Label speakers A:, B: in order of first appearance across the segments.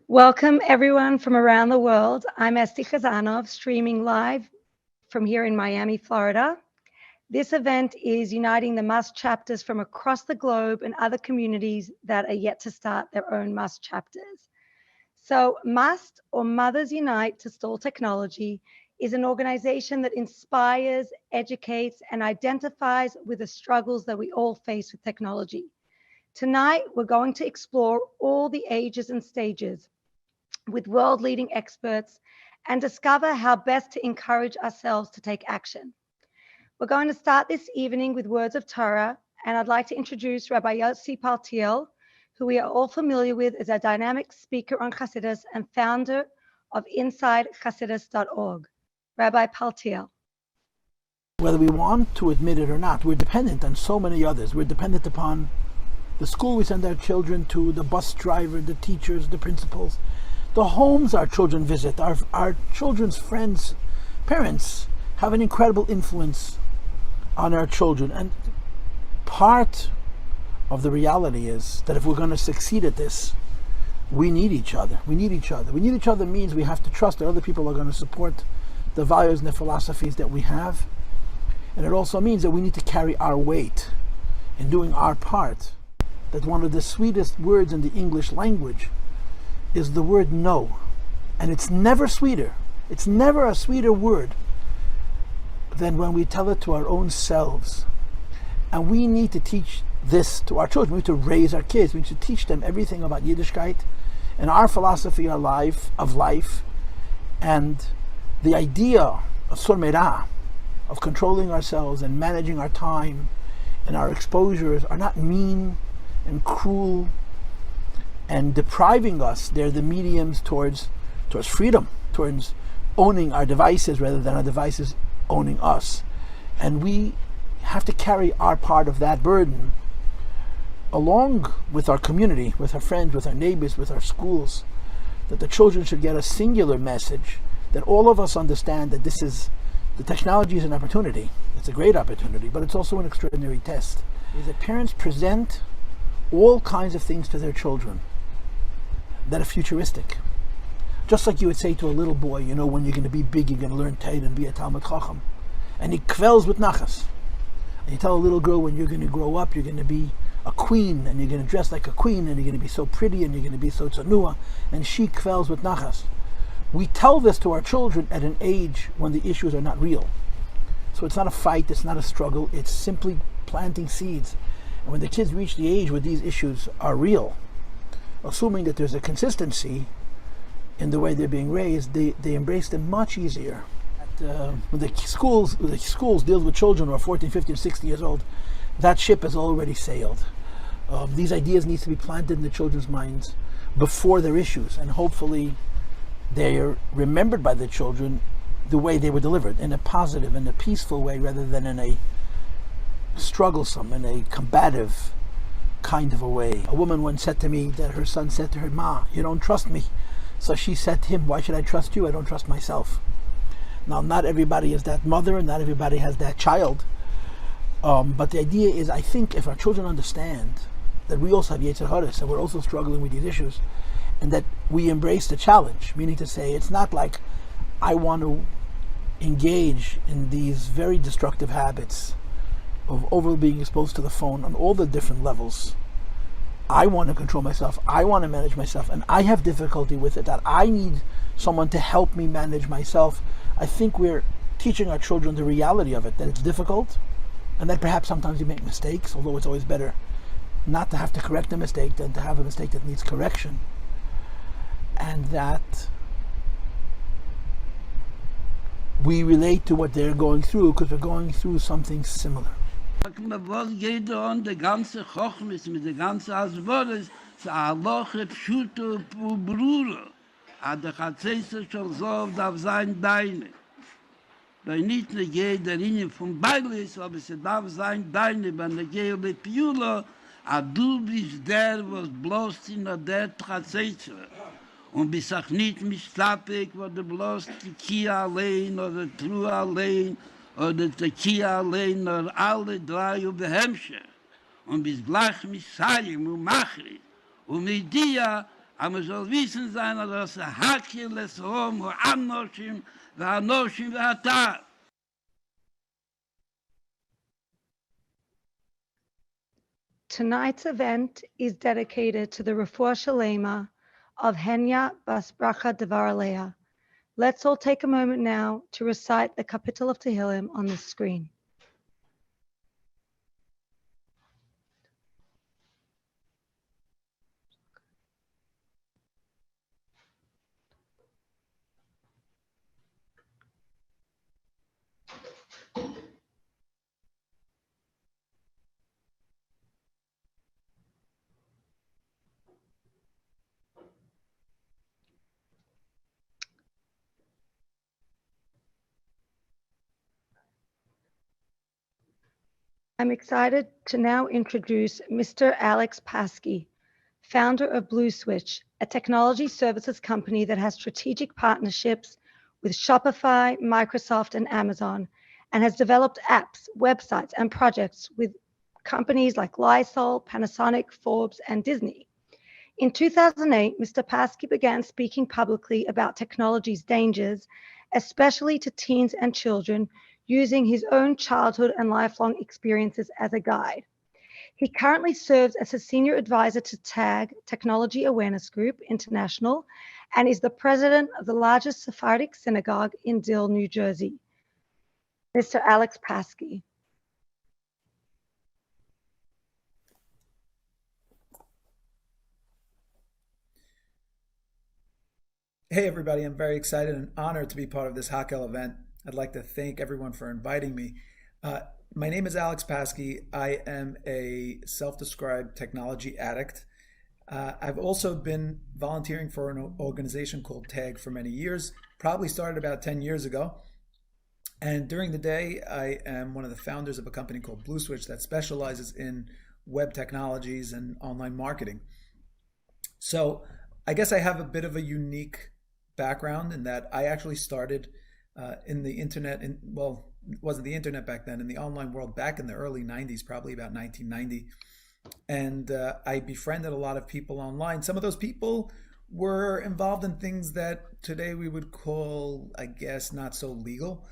A: Welcome everyone from around the world. I'm Esti Khazanov, streaming live from here in Miami, Florida. This event is uniting the Mast chapters from across the globe and other communities that are yet to start their own Mast chapters. So Mast, or Mothers Unite to Stall Technology, is an organization that inspires, educates, and identifies with the struggles that we all face with technology. Tonight, we're going to explore all the ages and stages with world-leading experts and discover how best to encourage ourselves to take action. We're going to start this evening with words of Torah, and I'd like to introduce Rabbi Yatsi Partiel, who we are all familiar with as a dynamic speaker on Chassidus and founder of InsideChassidus.org. Rabbi Partiel.
B: Whether we want to admit it or not, we're dependent on so many others. We're dependent upon the school we send our children to, the bus driver, the teachers, the principals, the homes our children visit, our children's friends, parents have an incredible influence on our children. And part of the reality is that if we're going to succeed at this, we need each other. We need each other. We need each other means we have to trust that other people are going to support the values and the philosophies that we have. And it also means that we need to carry our weight in doing our part. That one of the sweetest words in the English language is the word no. And it's never sweeter. It's never a sweeter word than when we tell it to our own selves. And we need to teach this to our children. We need to raise our kids. We need to teach them everything about Yiddishkeit and our philosophy of life, and the idea of surmera, of controlling ourselves and managing our time and our exposures, are not mean and cruel and depriving us. They're the mediums towards freedom, towards owning our devices rather than our devices owning us. And we have to carry our part of that burden along with our community, with our friends, with our neighbors, with our schools, that the children should get a singular message, that all of us understand that the technology is an opportunity. It's a great opportunity, but it's also an extraordinary test. Is that parents present all kinds of things to their children that are futuristic. Just like you would say to a little boy, when you're going to be big, you're going to learn Torah and be a Talmud Chacham. And he kvels with nachas. And you tell a little girl, when you're going to grow up, you're going to be a queen, and you're going to dress like a queen, and you're going to be so pretty, and you're going to be so tzanua, and she kvels with nachas. We tell this to our children at an age when the issues are not real. So it's not a fight, it's not a struggle, it's simply planting seeds. And when the kids reach the age where these issues are real, assuming that there's a consistency in the way they're being raised, they embrace them much easier. When the schools deal with children who are 14, 15, 16 years old, that ship has already sailed. These ideas need to be planted in the children's minds before their issues, and hopefully they're remembered by the children the way they were delivered, in a positive, in a peaceful way, rather than in a strugglesome, in a combative kind of a way. A woman once said to me that her son said to her, "Ma, you don't trust me." So she said to him, "Why should I trust you? I don't trust myself." Now, not everybody is that mother, and not everybody has that child. But the idea is, I think if our children understand that we also have Yetzer Haras, and we're also struggling with these issues, and that we embrace the challenge, meaning to say, it's not like I want to engage in these very destructive habits of over being exposed to the phone on all the different levels. I want to control myself, I want to manage myself, and I have difficulty with it, that I need someone to help me manage myself. I think we're teaching our children the reality of it, that it's difficult, and that perhaps sometimes you make mistakes, although it's always better not to have to correct a mistake than to have a mistake that needs correction. And that we relate to what they're going through because we're going through something similar.
C: Was geht on der ganze Chochmes mit der ganze Asbodes, so a loche pschuto brure. A der Chatzese schon so darf sein deine. Weil nicht ne geht der Linie von Beilis, aber es darf sein deine, wenn der Gehe mit Piula, a du bist der, was bloß in der Chatzese. Und bis auch nicht mistappig, wo du bloß die Kia allein oder True allein, oder die Kia allein, oder alle drei über Hemmsche. Und bis gleich Messiah und Machri. Und mit dir Aber man soll wissen sein, dass Hakhel es rum, wo Anoshim, Anoshim, Atar.
A: Tonight's event is dedicated to the Refuah Shalema of Henya Bas Bracha Devar Aleha. Let's all take a moment now to recite the capital of Tehillim on the screen. I'm excited to now introduce Mr. Alex Paskey, founder of Blue Switch, a technology services company that has strategic partnerships with Shopify, Microsoft, and Amazon, and has developed apps, websites, and projects with companies like Lysol, Panasonic, Forbes, and Disney. In 2008, Mr. Paskey began speaking publicly about technology's dangers, especially to teens and children, using his own childhood and lifelong experiences as a guide. He currently serves as a senior advisor to TAG, Technology Awareness Group International, and is the president of the largest Sephardic synagogue in Dill, New Jersey. Mr. Alex Paskey.
D: Hey everybody, I'm very excited and honored to be part of this Hakhel event. I'd like to thank everyone for inviting me. My name is Alex Paskey. I am a self-described technology addict. I've also been volunteering for an organization called TAG for many years, probably started about 10 years ago. And during the day, I am one of the founders of a company called Blue Switch that specializes in web technologies and online marketing. So I guess I have a bit of a unique background in that I actually started in the internet, it wasn't the internet back then, in the online world back in the early 90s, probably about 1990. And I befriended a lot of people online. Some of those people were involved in things that today we would call, I guess, not so legal.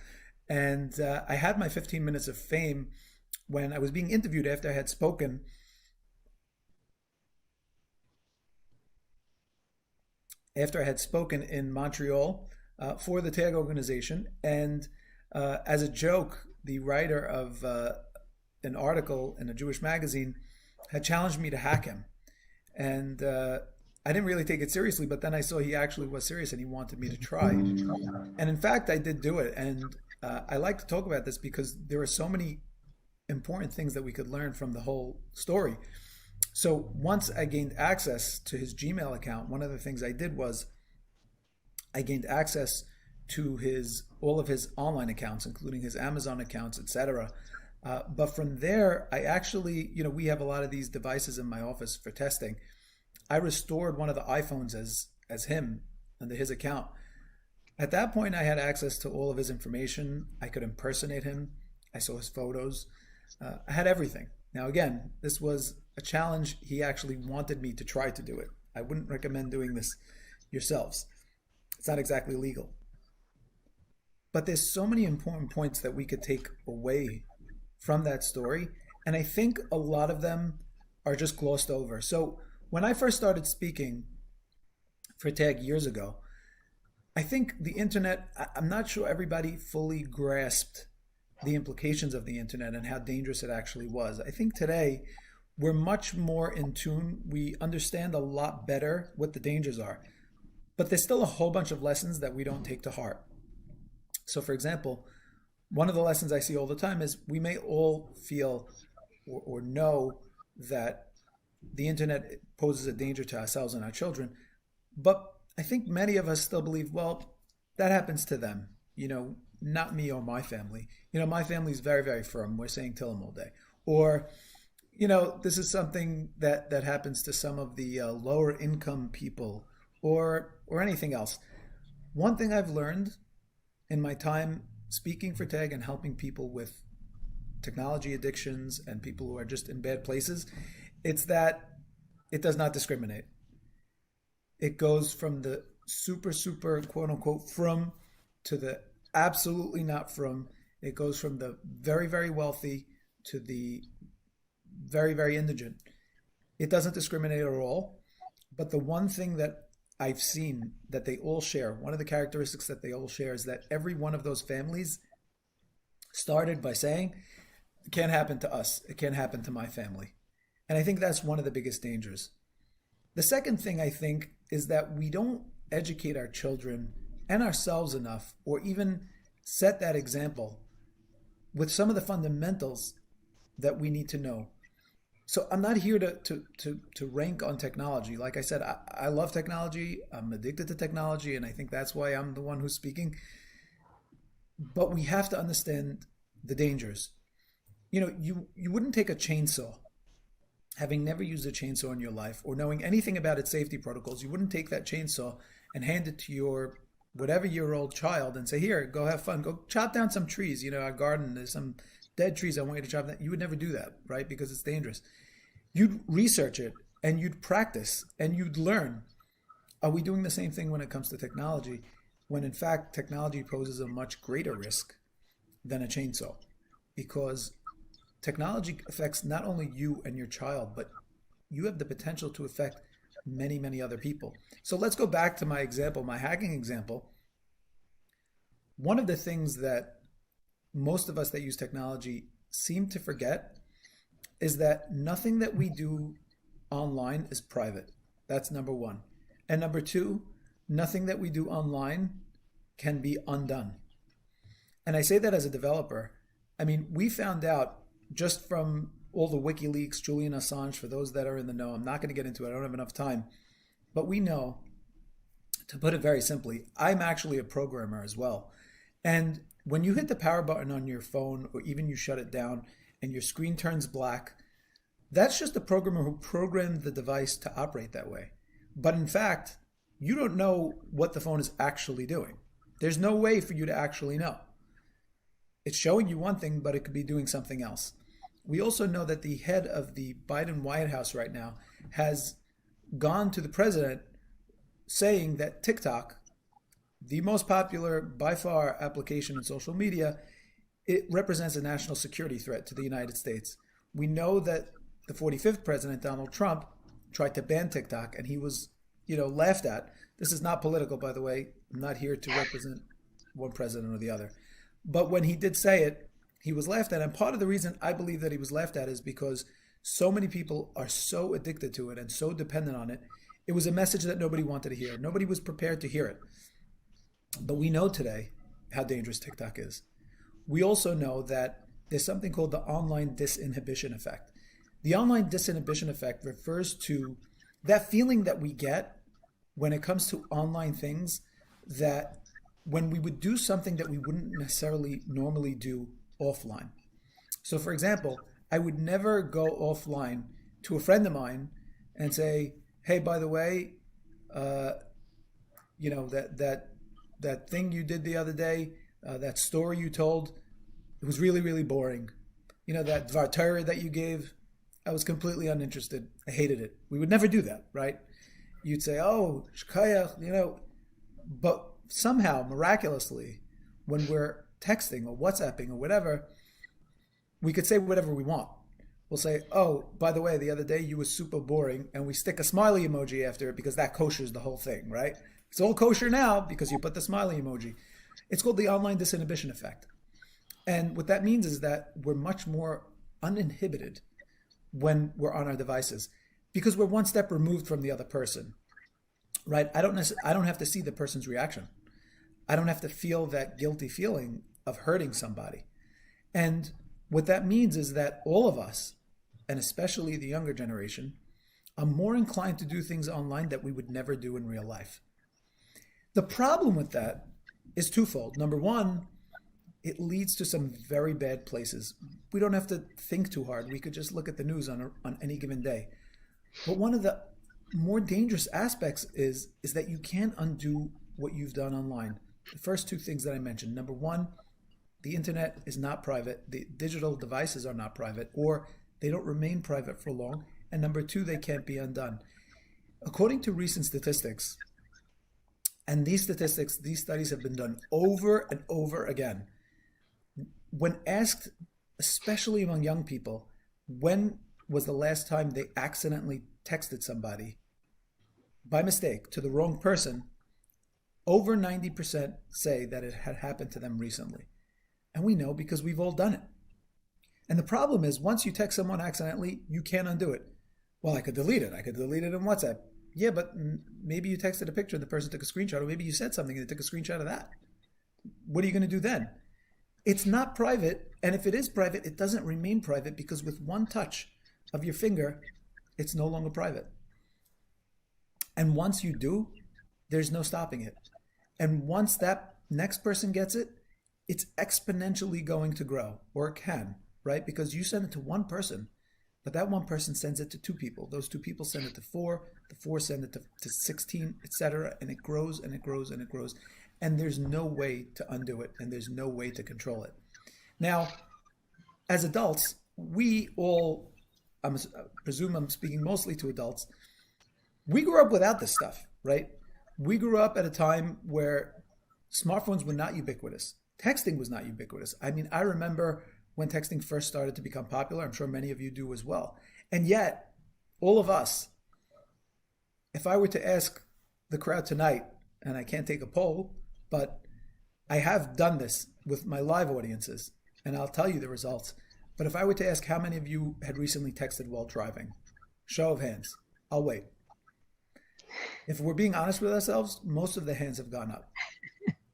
D: And I had my 15 minutes of fame when I was being interviewed after I had spoken. After I had spoken in Montreal for the TAG organization. And as a joke, the writer of an article in a Jewish magazine had challenged me to hack him. And I didn't really take it seriously, but then I saw he actually was serious and he wanted me to try. And in fact, I did do it. And I like to talk about this because there are so many important things that we could learn from the whole story. So once I gained access to his Gmail account, one of the things I did was I gained access to all of his online accounts, including his Amazon accounts, etc. But from there, I actually, we have a lot of these devices in my office for testing. I restored one of the iPhones as him under his account. At that point, I had access to all of his information. I could impersonate him. I saw his photos. I had everything. Now, again, this was a challenge. He actually wanted me to try to do it. I wouldn't recommend doing this yourselves. It's not exactly legal. But there's so many important points that we could take away from that story. And I think a lot of them are just glossed over. So when I first started speaking for TAG years ago, I think the internet, I'm not sure everybody fully grasped the implications of the internet and how dangerous it actually was. I think today we're much more in tune. We understand a lot better what the dangers are, but there's still a whole bunch of lessons that we don't take to heart. So for example, one of the lessons I see all the time is we may all feel or know that the internet poses a danger to ourselves and our children, but I think many of us still believe, well, that happens to them, not me or my family. My family's very, very firm. We're saying Tillim all day. Or, this is something that happens to some of the lower income people or anything else. One thing I've learned in my time speaking for TAG and helping people with technology addictions and people who are just in bad places, it's that it does not discriminate. It goes from the super, super, quote unquote, from to the absolutely not from. It goes from the very, very wealthy to the very, very indigent. It doesn't discriminate at all. But the one thing that I've seen that they all share, one of the characteristics that they all share, is that every one of those families started by saying, it can't happen to us. It can't happen to my family. And I think that's one of the biggest dangers. The second thing I think is that we don't educate our children and ourselves enough, or even set that example with some of the fundamentals that we need to know. So I'm not here to rank on technology. Like I said, I love technology. I'm addicted to technology, and I think that's why I'm the one who's speaking. But we have to understand the dangers. You wouldn't take a chainsaw, having never used a chainsaw in your life or knowing anything about its safety protocols. You wouldn't take that chainsaw and hand it to your whatever-year-old child and say, here, go have fun. Go chop down some trees. Our garden, there's some dead trees. I want you to chop that. You would never do that, right? Because it's dangerous. You'd research it and you'd practice and you'd learn. Are we doing the same thing when it comes to technology? When in fact, technology poses a much greater risk than a chainsaw, because technology affects not only you and your child, but you have the potential to affect many, many other people. So let's go back to my example, my hacking example. One of the things that most of us that use technology seem to forget is that nothing that we do online is private. That's number one. And number two, nothing that we do online can be undone. And I say that as a developer. I mean, we found out just from all the WikiLeaks, Julian Assange, for those that are in the know, I'm not going to get into it, I don't have enough time. But we know, to put it very simply, I'm actually a programmer as well. And when you hit the power button on your phone, or even you shut it down and your screen turns black, that's just a programmer who programmed the device to operate that way. But in fact, you don't know what the phone is actually doing. There's no way for you to actually know. It's showing you one thing, but it could be doing something else. We also know that the head of the Biden White House right now has gone to the president saying that TikTok, the most popular by far application in social media, it represents a national security threat to the United States. We know that the 45th president, Donald Trump, tried to ban TikTok and he was, laughed at. This is not political, by the way. I'm not here to represent one president or the other. But when he did say it, he was laughed at. And part of the reason I believe that he was laughed at is because so many people are so addicted to it and so dependent on it. It was a message that nobody wanted to hear. Nobody was prepared to hear it. But we know today how dangerous TikTok is. We also know that there's something called the online disinhibition effect. The online disinhibition effect refers to that feeling that we get when it comes to online things, that when we would do something that we wouldn't necessarily normally do offline. So for example, I would never go offline to a friend of mine and say, hey, by the way, that thing you did the other day, that story you told, it was really, really boring. That Dvar Torah that you gave, I was completely uninterested. I hated it. We would never do that, right? You'd say, oh, shkayach, but somehow, miraculously, when we're texting or WhatsApping or whatever, we could say whatever we want. We'll say, oh, by the way, the other day you were super boring, and we stick a smiley emoji after it because that koshers the whole thing, right? It's all kosher now because you put the smiley emoji. It's called the online disinhibition effect. And what that means is that we're much more uninhibited when we're on our devices because we're one step removed from the other person, right? I don't have to see the person's reaction. I don't have to feel that guilty feeling of hurting somebody. And what that means is that all of us, and especially the younger generation, are more inclined to do things online that we would never do in real life. The problem with that is twofold. Number one, it leads to some very bad places. We don't have to think too hard. We could just look at the news on any given day. But one of the more dangerous aspects is that you can't undo what you've done online. The first two things that I mentioned. Number one, the internet is not private. The digital devices are not private, or they don't remain private for long. And number two, they can't be undone. According to recent statistics, and these studies have been done over and over again, when asked, especially among young people, when was the last time they accidentally texted somebody by mistake to the wrong person, over 90% say that it had happened to them recently. And we know because we've all done it. And the problem is, once you text someone accidentally, you can't undo it. Well, I could delete it. I could delete it in WhatsApp. Yeah, but maybe you texted a picture and the person took a screenshot, or maybe you said something and they took a screenshot of that. What are you going to do then? It's not private, and if it is private, it doesn't remain private, because with one touch of your finger, it's no longer private. And once you do, there's no stopping it. And once that next person gets it, it's exponentially going to grow, or it can, right? Because you send it to one person, but that one person sends it to two people. Those two people send it to four, the four send it to 16, etc. And it grows and it grows and it grows. And there's no way to undo it, and there's no way to control it. Now, as adults, we all, I presume I'm speaking mostly to adults, we grew up without this stuff, right? We grew up at a time where smartphones were not ubiquitous. Texting was not ubiquitous. I mean, I remember when texting first started to become popular. I'm sure many of you do as well. And yet, all of us, if I were to ask the crowd tonight, and I can't take a poll, but I have done this with my live audiences, and I'll tell you the results. But if I were to ask how many of you had recently texted while driving, show of hands, I'll wait. If we're being honest with ourselves, most of the hands have gone up.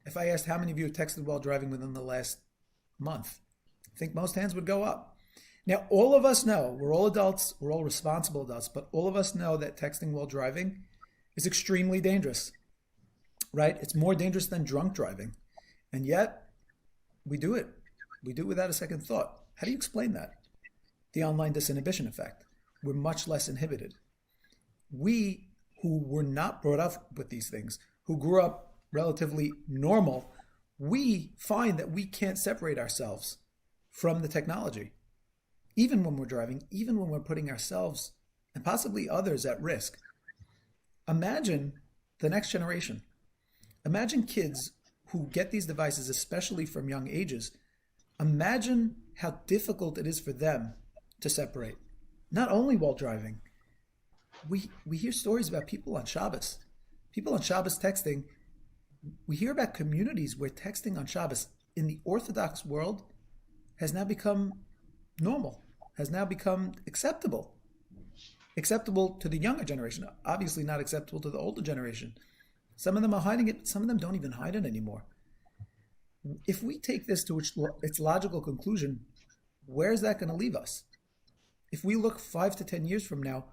D: If I asked how many of you have texted while driving within the last month, I think most hands would go up. Now, all of us know, we're all adults, we're all responsible adults, but all of us know that texting while driving is extremely dangerous, right? It's more dangerous than drunk driving. And yet, we do it. We do it without a second thought. How do you explain that? The online disinhibition effect. We're much less inhibited. We who were not brought up with these things, who grew up relatively normal, we find that we can't separate ourselves from the technology. Even when we're driving, even when we're putting ourselves and possibly others at risk. Imagine the next generation. Imagine kids who get these devices, especially from young ages. Imagine how difficult it is for them to separate, not only while driving. We hear stories about people on Shabbos texting. We hear about communities where texting on Shabbos in the Orthodox world has now become normal, has now become acceptable to the younger generation, obviously not acceptable to the older generation. Some of them are hiding it, some of them don't even hide it anymore. If we take this to its logical conclusion, where's that going to leave us? If we look 5 to 10 years from now,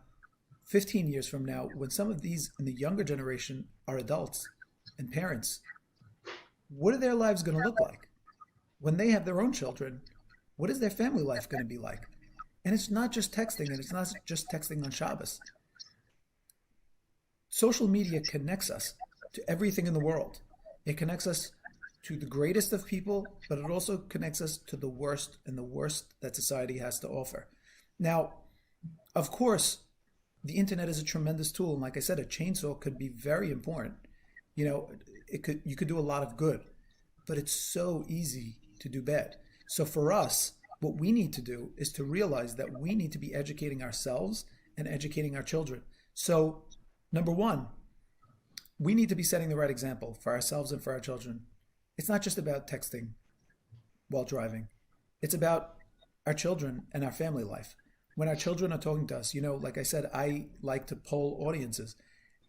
D: 15 years from now, when some of these in the younger generation are adults and parents, what are their lives going to look like? When they have their own children, what is their family life going to be like? And it's not just texting, and it's not just texting on Shabbos. Social media connects us to everything in the world. It connects us to the greatest of people, but it also connects us to the worst and the worst that society has to offer. Now, of course, the internet is a tremendous tool, and like I said, a chainsaw could be very important. You could do a lot of good, but it's so easy to do bad. So for us, what we need to do is to realize that we need to be educating ourselves and educating our children. So, number one, we need to be setting the right example for ourselves and for our children. It's not just about texting while driving. It's about our children and our family life. When our children are talking to us, like I said, I like to poll audiences.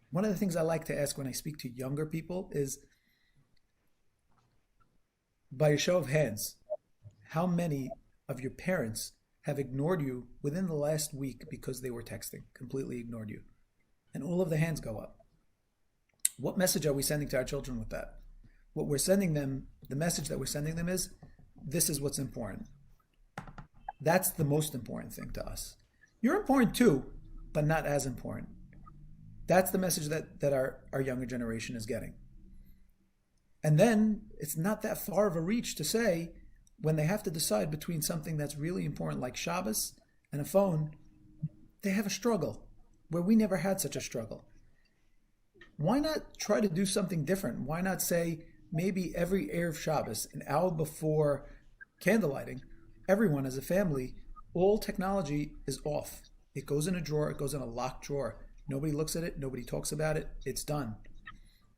D: One of the things I like to ask when I speak to younger people is, by a show of hands, how many of your parents have ignored you within the last week because they were texting, completely ignored you? And all of the hands go up. What message are we sending to our children with that? What we're sending them, the message that we're sending them is, this is what's important. That's the most important thing to us. You're important too, but not as important. That's the message that our younger generation is getting. And then it's not that far of a reach to say, when they have to decide between something that's really important like Shabbos and a phone, they have a struggle where we never had such a struggle. why not try to do something different? Why not say maybe every Erev Shabbos, an hour before candlelighting, everyone as a family, all technology is off. It goes in a drawer, it goes in a locked drawer. Nobody looks at it, nobody talks about it, it's done.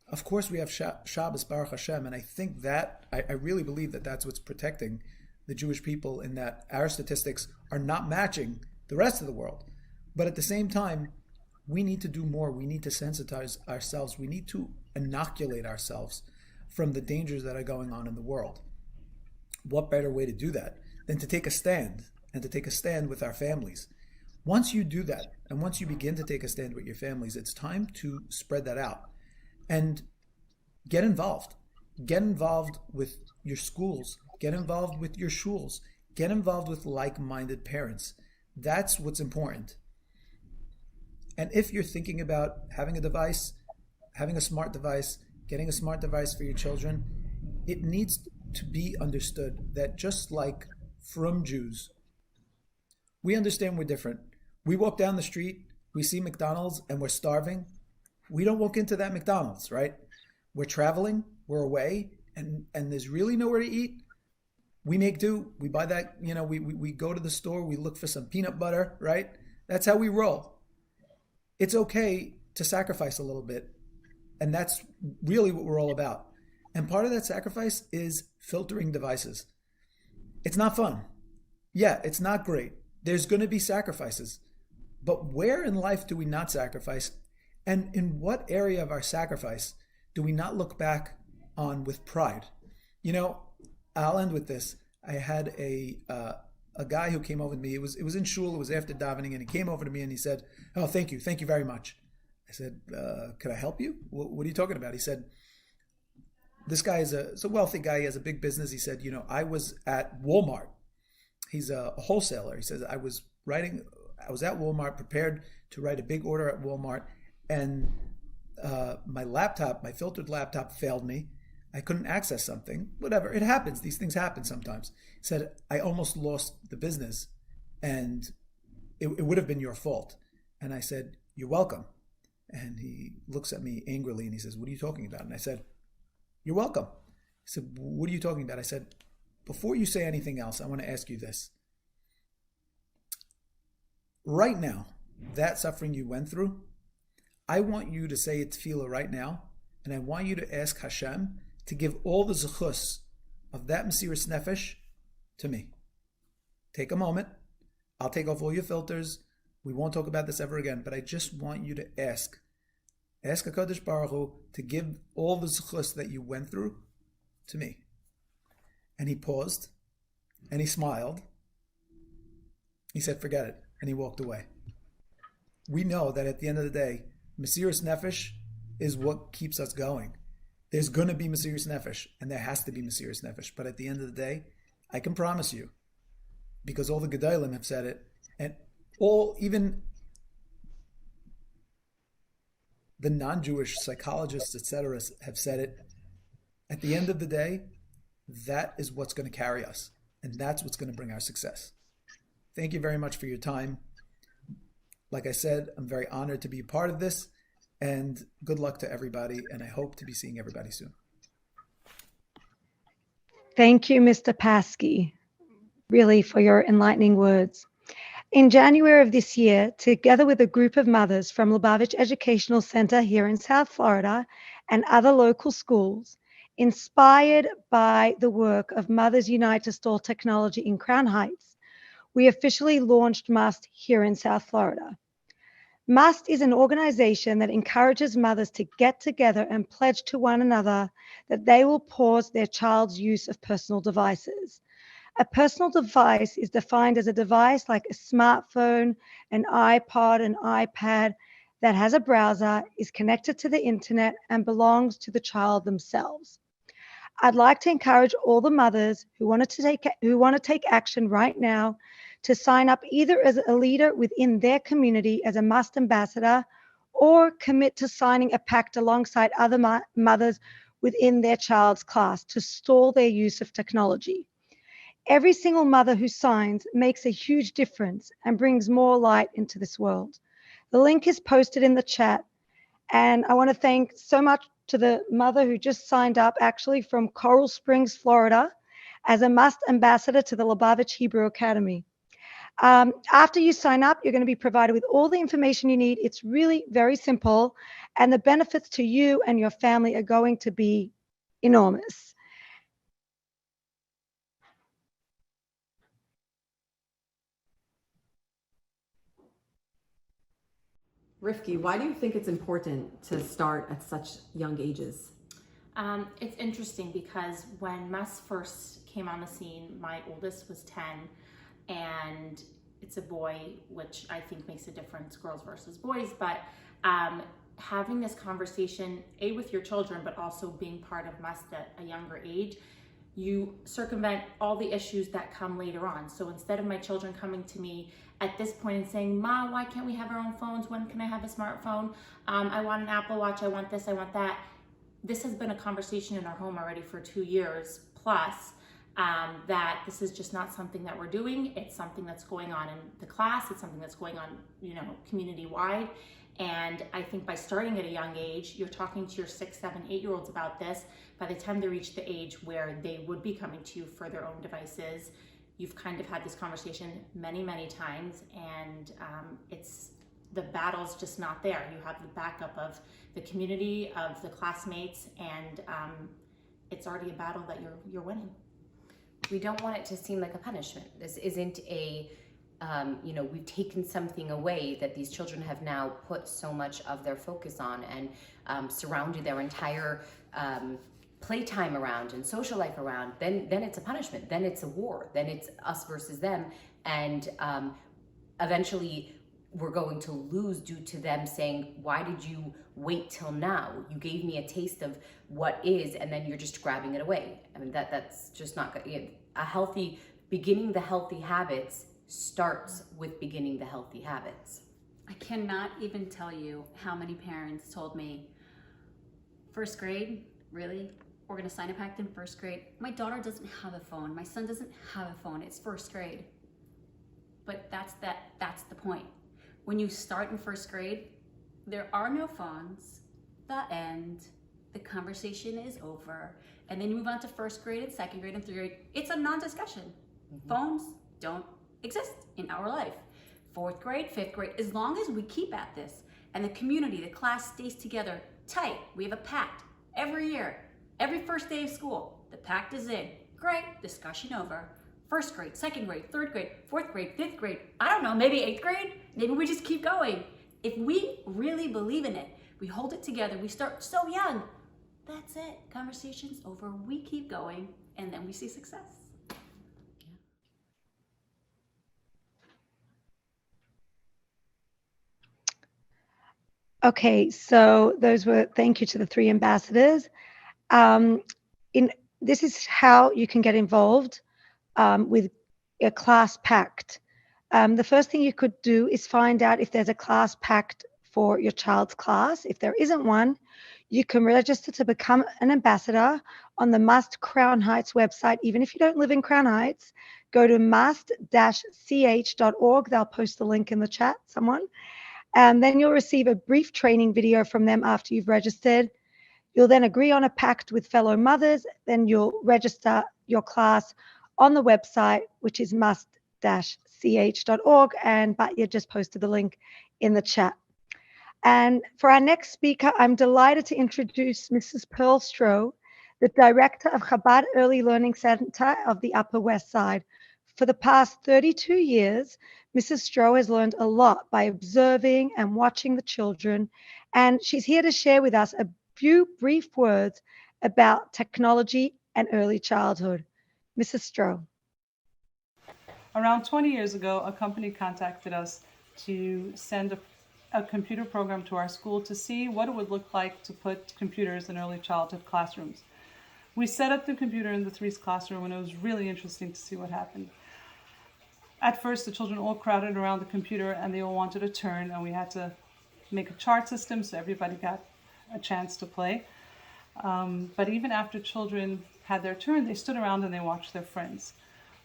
D: Of course, we have Shabbos, Baruch Hashem, and I think that, I really believe that that's what's protecting the Jewish people, in that our statistics are not matching the rest of the world. But at the same time, we need to do more. We need to sensitize ourselves. We need to inoculate ourselves from the dangers that are going on in the world. What better way to do that than to take a stand, and to take a stand with our families? Once you do that, and once you begin to take a stand with your families, it's time to spread that out and get involved. Get involved with your schools. Get involved with your shuls. Get involved with like-minded parents. That's what's important. And if you're thinking about having a device, having a smart device, getting a smart device for your children, it needs to be understood that just like from Jews, we understand we're different. We walk down the street, we see McDonald's, and we're starving. We don't walk into that McDonald's, right? We're traveling, we're away, and there's really nowhere to eat. We make do. We buy that, we go to the store, we look for some peanut butter, right? That's how we roll. It's okay to sacrifice a little bit. And that's really what we're all about. And part of that sacrifice is filtering devices. It's not fun. Yeah, it's not great. There's going to be sacrifices. But where in life do we not sacrifice? And in what area of our sacrifice do we not look back on with pride? I'll end with this. I had a guy who came over to me. It was in shul. It was after davening, and he came over to me and he said, "Oh, thank you very much." I said, "Could I help you? What are you talking about?" He said, "This guy is a wealthy guy. He has a big business." He said, "I was at Walmart." He's a wholesaler. He says, I was at Walmart, prepared to write a big order at Walmart, and my filtered laptop failed me. I couldn't access something. Whatever, it happens. These things happen sometimes. He said, I almost lost the business, and it would have been your fault. And I said, "You're welcome." And he looks at me angrily and he says, "What are you talking about?" And I said, "You're welcome." He said, "What are you talking about?" I said, "Before you say anything else, I want to ask you this. Right now, that suffering you went through, I want you to say it tefillah right now, and I want you to ask Hashem to give all the zechus of that Mesiras Nefesh to me. Take a moment. I'll take off all your filters. We won't talk about this ever again, but I just want you to ask HaKadosh Baruch Hu to give all the zechus that you went through to me." And he paused, and he smiled. He said, "Forget it," and he walked away. We know that at the end of the day, Mesiras Nefesh is what keeps us going. There's going to be Mesiras Nefesh, and there has to be Mesiras Nefesh. But at the end of the day, I can promise you, because all the Gedolim have said it, and even the non-Jewish psychologists, etc., have said it, at the end of the day, that is what's going to carry us, and that's what's going to bring our success. Thank you very much for your time. Like I said, I'm very honored to be a part of this, and good luck to everybody, and I hope to be seeing everybody soon.
A: Thank you, Mr. Paskey, really, for your enlightening words. In January of this year, together with a group of mothers from Lubavitch Educational Center here in South Florida and other local schools, inspired by the work of Mothers Unite to Stall Technology in Crown Heights, we officially launched Mast here in South Florida. Mast is an organization that encourages mothers to get together and pledge to one another that they will pause their child's use of personal devices. A personal device is defined as a device like a smartphone, an iPod, an iPad that has a browser, is connected to the internet, and belongs to the child themselves. I'd like to encourage all the mothers who want to take action right now to sign up either as a leader within their community as a Mast ambassador, or commit to signing a pact alongside other mothers within their child's class to stall their use of technology. Every single mother who signs makes a huge difference and brings more light into this world. The link is posted in the chat, And I want to thank so much to the mother who just signed up, actually from Coral Springs, Florida, as a Mast ambassador to the Lubavitch Hebrew Academy. After you sign up, you're going to be provided with all the information you need. It's really very simple, and the benefits to you and your family are going to be enormous.
E: Rifki, why do you think it's important to start at such young ages?
F: It's interesting because when Mast first came on the scene, my oldest was 10, and it's a boy, which I think makes a difference, girls versus boys, but having this conversation, A, with your children, but also being part of Mast at a younger age, you circumvent all the issues that come later on. So instead of my children coming to me at this point and saying, Ma, why can't we have our own phones? When can I have a smartphone? I want an Apple Watch, I want this, I want that. This has been a conversation in our home already for 2 years plus, that this is just not something that we're doing. It's something that's going on in the class. It's something that's going on, community-wide. And I think by starting at a young age, you're talking to your 6, 7, 8-year-olds about this. By the time they reach the age where they would be coming to you for their own devices, you've kind of had this conversation many, many times, and the battle's just not there. You have the backup of the community, of the classmates, and it's already a battle that you're winning.
G: We don't want it to seem like a punishment. This isn't we've taken something away that these children have now put so much of their focus on and surrounded their entire playtime around and social life around. Then it's a punishment. Then it's a war. Then it's us versus them. And eventually we're going to lose due to them saying, why did you wait till now? You gave me a taste of what is, and then you're just grabbing it away. I mean, that's just not good. Beginning the healthy habits starts with beginning the healthy habits.
H: I cannot even tell you how many parents told me, first grade, really? We're gonna sign a pact in first grade. My daughter doesn't have a phone. My son doesn't have a phone. It's first grade. But that's the point. When you start in first grade, there are no phones. The end. The conversation is over. And then you move on to first grade and second grade and third grade. It's a non-discussion. Mm-hmm. Phones don't exist in our life. Fourth grade, fifth grade, as long as we keep at this and the community, the class stays together tight. We have a pact every year, every first day of school. The pact is in. Great, discussion over. First grade, second grade, third grade, fourth grade, fifth grade, I don't know, maybe eighth grade, maybe we just keep going. If we really believe in it, we hold it together, we start so young, that's it. Conversation's over, we keep going, and then we see success.
A: Okay, so thank you to the 3 ambassadors. This is how you can get involved with a class pact. The first thing you could do is find out if there's a class pact for your child's class. If there isn't one, you can register to become an ambassador on the Mast Crown Heights website. Even if you don't live in Crown Heights, go to mast-ch.org. They'll post the link in the chat, someone. And then you'll receive a brief training video from them after you've registered. You'll then agree on a pact with fellow mothers. Then you'll register your class on the website, which is mast-ch.org, and Batya just posted the link in the chat. And for our next speaker, I'm delighted to introduce Mrs. Pearl Stroh, the director of Chabad Early Learning Center of the Upper West Side. For the past 32 years, Mrs. Stroh has learned a lot by observing and watching the children, and she's here to share with us a few brief words about technology and early childhood. Mrs. Stroh.
I: Around 20 years ago, a company contacted us to send a computer program to our school to see what it would look like to put computers in early childhood classrooms. We set up the computer in the 3's classroom, and it was really interesting to see what happened. At first, the children all crowded around the computer, and they all wanted a turn, and we had to make a chart system so everybody got a chance to play. But even after children had their turn, they stood around and they watched their friends.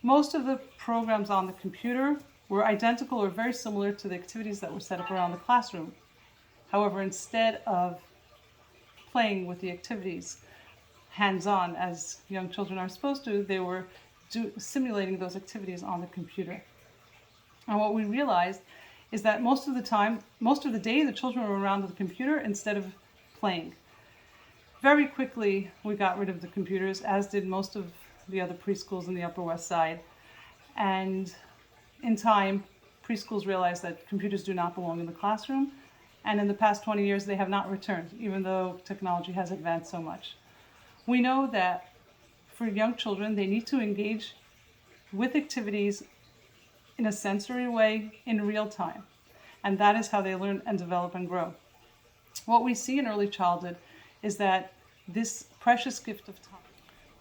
I: Most of the programs on the computer were identical or very similar to the activities that were set up around the classroom. However, instead of playing with the activities hands-on as young children are supposed to, they were simulating those activities on the computer. And what we realized is that most of the day, the children were around the computer instead of playing. Very quickly, we got rid of the computers, as did most of the other preschools in the Upper West Side. And in time, preschools realized that computers do not belong in the classroom. And in the past 20 years, they have not returned, even though technology has advanced so much. We know that for young children, they need to engage with activities in a sensory way in real time. And that is how they learn and develop and grow. What we see in early childhood is that this precious gift of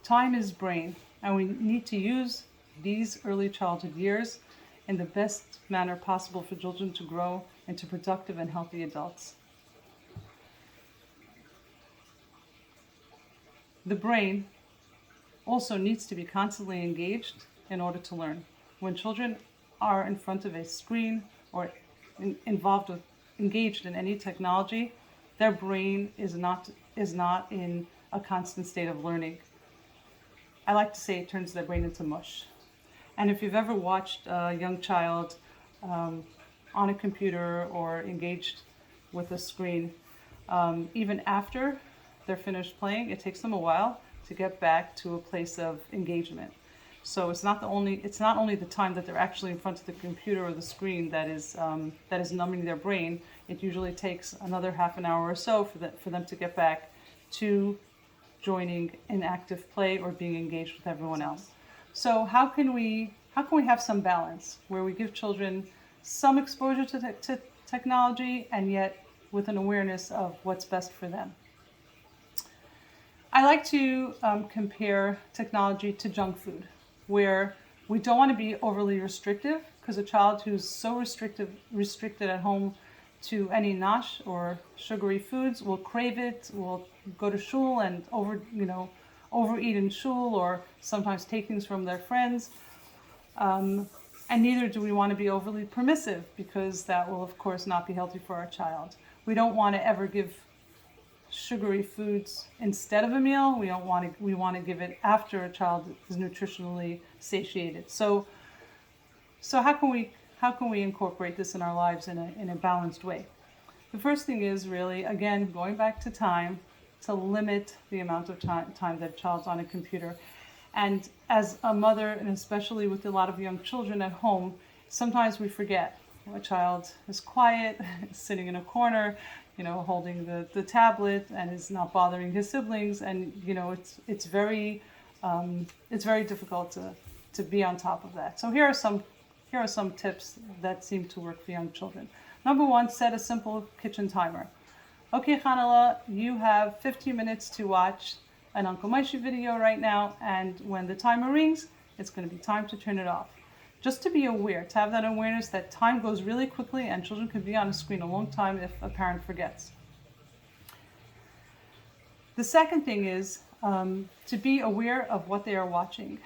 I: time is brain, and we need to use these early childhood years in the best manner possible for children to grow into productive and healthy adults. The brain also needs to be constantly engaged in order to learn. When children are in front of a screen or engaged in any technology, their brain is not in a constant state of learning. I like to say it turns their brain into mush. And if you've ever watched a young child on a computer or engaged with a screen, even after they're finished playing, it takes them a while to get back to a place of engagement. So it's not only the time that they're actually in front of the computer or the screen that is numbing their brain. It usually takes another half an hour or so for them to get back to joining in active play or being engaged with everyone else. So how can we have some balance where we give children some exposure to technology and yet with an awareness of what's best for them? I like to compare technology to junk food, where we don't want to be overly restrictive, because a child who's so restricted at home to any nash or sugary foods will crave it, will go to shul and overeat in shul, or sometimes take things from their friends. And neither do we want to be overly permissive, because that will of course not be healthy for our child. We don't want to ever give sugary foods instead of a meal. We want to give it after a child is nutritionally satiated. So how can we incorporate this in our lives in a balanced way? The first thing is really, again, going back to time, to limit the amount of time that a child's on a computer. And as a mother, and especially with a lot of young children at home, sometimes we forget. A child is quiet, sitting in a corner, holding the tablet, and is not bothering his siblings, and it's very difficult to be on top of that. So here are some tips that seem to work for young children. Number one, set a simple kitchen timer. Okay, Hakhel, you have 15 minutes to watch an Uncle Moshe video right now, and when the timer rings, it's going to be time to turn it off. Just to be aware, to have that awareness that time goes really quickly and children can be on a screen a long time if a parent forgets. The second thing is to be aware of what they are watching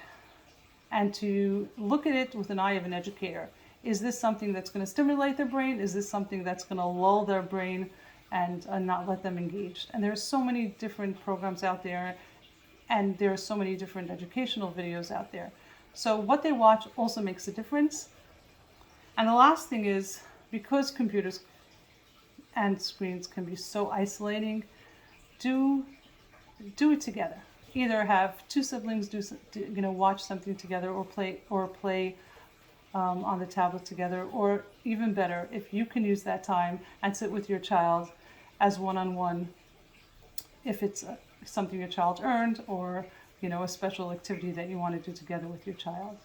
I: and to look at it with an eye of an educator. Is this something that's going to stimulate their brain? Is this something that's going to lull their brain and not let them engage? And there are so many different programs out there, and there are so many different educational videos out there. So what they watch also makes a difference. And the last thing is, because computers and screens can be so isolating, do it together. Either have two siblings watch something together, or play on the tablet together, or even better, if you can use that time and sit with your child as one-on-one, if it's something your child earned, or a special activity that you want to do together with your child.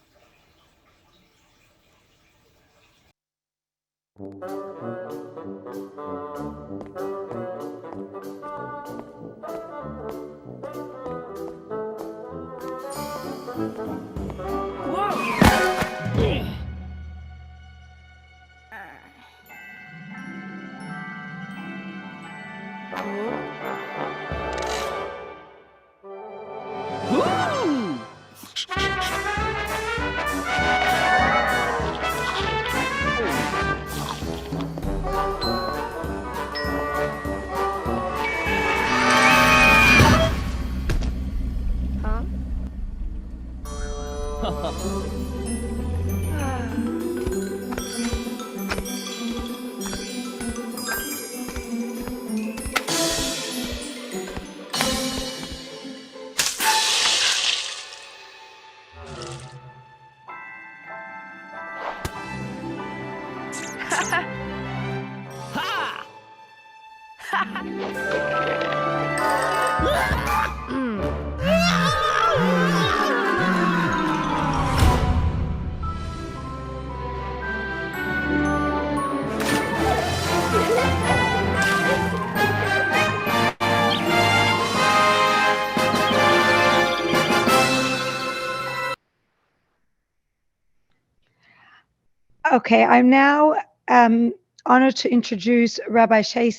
A: Okay, I'm now honored to introduce Rabbi Shay.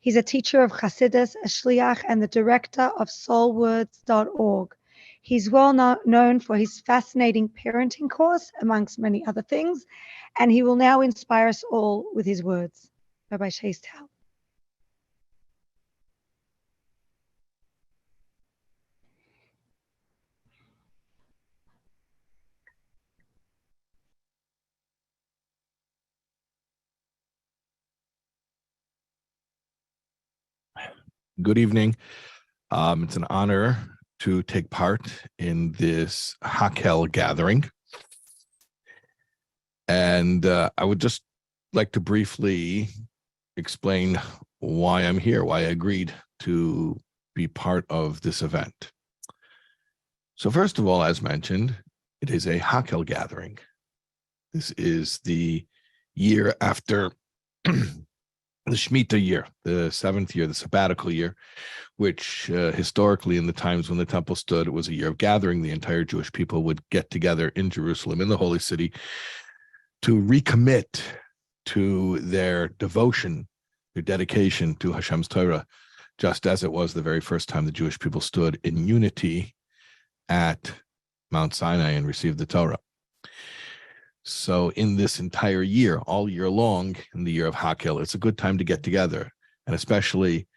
A: He's a teacher of Chassidus, a shliach, and the director of soulwords.org. He's well known for his fascinating parenting course, amongst many other things, and he will now inspire us all with his words. Rabbi Shay.
J: Good evening. It's an honor to take part in this Hakhel gathering. And I would just like to briefly explain why I'm here, why I agreed to be part of this event. So first of all, as mentioned, it is a Hakhel gathering. This is the year after the Shemitah year, the seventh year, the sabbatical year, which historically in the times when the temple stood, it was a year of gathering. The entire Jewish people would get together in Jerusalem, in the holy city, to recommit to their devotion, their dedication to Hashem's Torah, just as it was the very first time the Jewish people stood in unity at Mount Sinai and received the Torah. So in this entire year, all year long, in the year of Hakhel, it's a good time to get together, and especially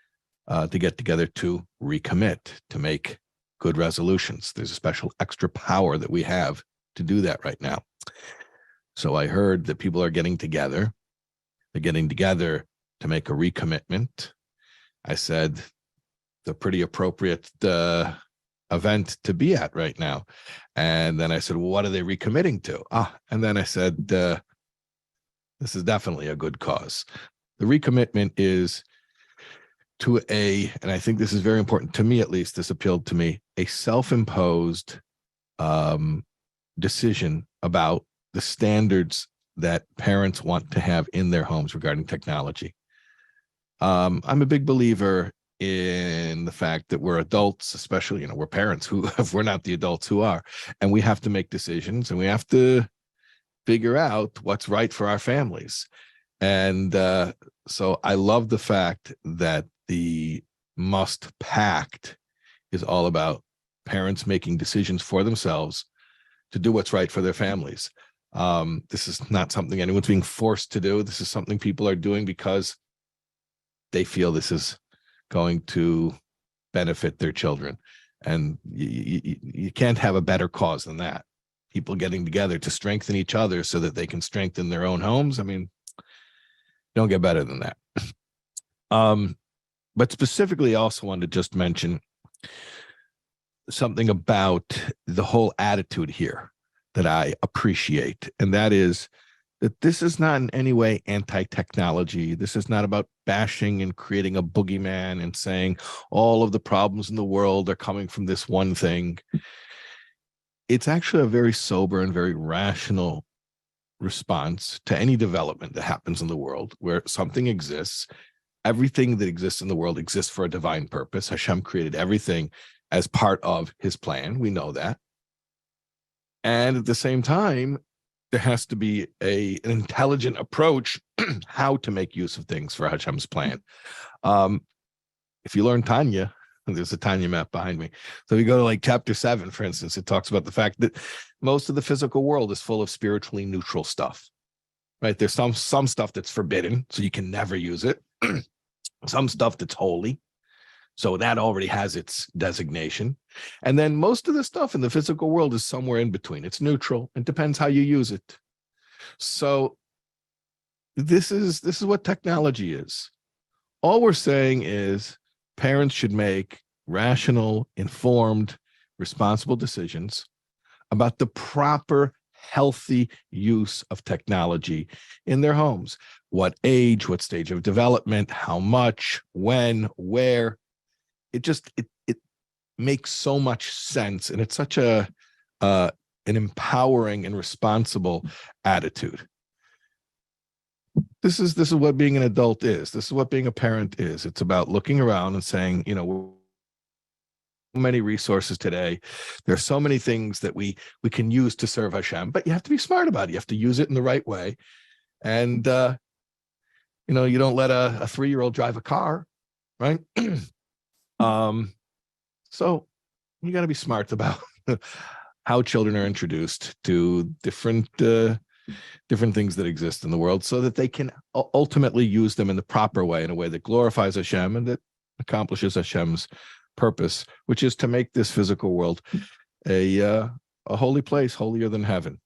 J: to get together to recommit, to make good resolutions. There's a special extra power that we have to do that right now. So I heard that people are getting together. They're getting together to make a recommitment. I said, the pretty appropriate event to be at right now. And then I said, well, what are they recommitting to? And then I said, this is definitely a good cause. The recommitment is to and I think this is very important to me, at least this appealed to me, a self-imposed decision about the standards that parents want to have in their homes regarding technology. I'm a big believer in the fact that we're adults, especially, we're parents who, if we're not the adults, who are, and we have to make decisions and we have to figure out what's right for our families. And so I love the fact that the M.U.S.T Pact is all about parents making decisions for themselves to do what's right for their families. This is not something anyone's being forced to do. This is something people are doing because they feel this is going to benefit their children. And you can't have a better cause than that. People getting together to strengthen each other so that they can strengthen their own homes. I mean, don't get better than that. But specifically, I also wanted to just mention something about the whole attitude here that I appreciate. And that is that this is not in any way anti-technology. This is not about bashing and creating a boogeyman and saying all of the problems in the world are coming from this one thing. It's actually a very sober and very rational response to any development that happens in the world where something exists. Everything that exists in the world exists for a divine purpose. Hashem created everything as part of his plan. We know that. And at the same time, there has to be an intelligent approach how to make use of things for Hashem's plan. If you learn Tanya, there's a Tanya map behind me. So if you go to like chapter 7, for instance, it talks about the fact that most of the physical world is full of spiritually neutral stuff, right? There's some stuff that's forbidden, so you can never use it. Some stuff that's holy. So that already has its designation. And then most of the stuff in the physical world is somewhere in between. It's neutral. It depends how you use it. So this is what technology is. All we're saying is parents should make rational, informed, responsible decisions about the proper, healthy use of technology in their homes. What age, what stage of development, how much, when, where. It makes so much sense, and it's such an empowering and responsible attitude. This is what being an adult is. This is what being a parent is. It's about looking around and saying, many resources today. There's so many things that we can use to serve Hashem, but you have to be smart about it. You have to use it in the right way. And, you don't let a 3-year-old drive a car, right? So you got to be smart about how children are introduced to different things that exist in the world so that they can ultimately use them in the proper way, in a way that glorifies Hashem and that accomplishes Hashem's purpose, which is to make this physical world a holy place, holier than heaven.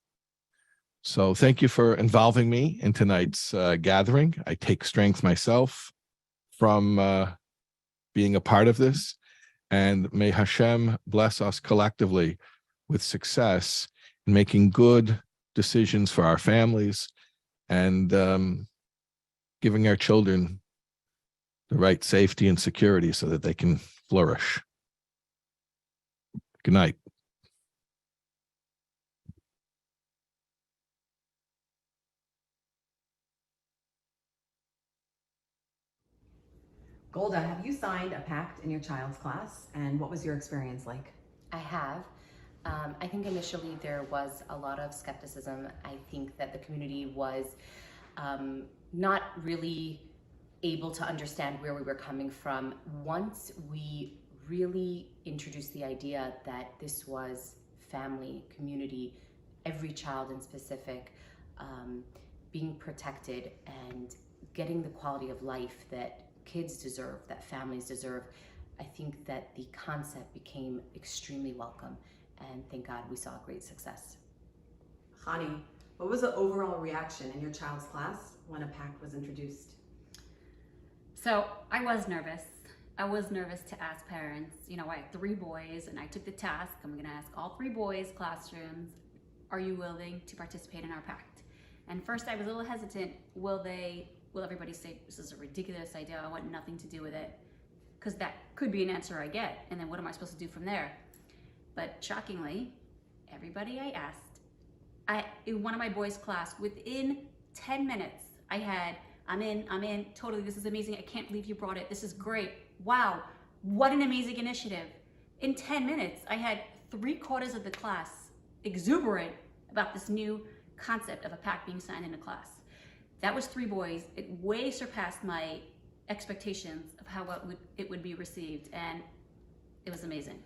J: So thank you for involving me in tonight's gathering. I take strength myself from being a part of this, and may Hashem bless us collectively with success in making good decisions for our families and giving our children the right safety and security so that they can flourish. Good night.
E: Golda, have you signed a pact in your child's class, and what was your experience like?
G: I have. I think initially there was a lot of skepticism. I think that the community was not really able to understand where we were coming from. Once we really introduced the idea that this was family, community, every child in specific, being protected and getting the quality of life that kids deserve, that families deserve, I think that the concept became extremely welcome, and thank God we saw great success.
E: Hani, what was the overall reaction in your child's class when a pact was introduced?
H: So I was nervous. I was nervous to ask parents. I had 3 boys, and I took the task. I'm gonna ask all 3 boys' classrooms, are you willing to participate in our pact? And first I was a little hesitant. Will everybody say, this is a ridiculous idea, I want nothing to do with it? Because that could be an answer I get, and then what am I supposed to do from there? But shockingly, everybody I asked, in one of my boys' class, within 10 minutes, I had, I'm in, totally, this is amazing, I can't believe you brought it, this is great, wow, what an amazing initiative. In 10 minutes, I had 3/4 of the class exuberant about this new concept of a pact being signed in a class. That was 3 boys. It way surpassed my expectations of how it would be received, and it was amazing.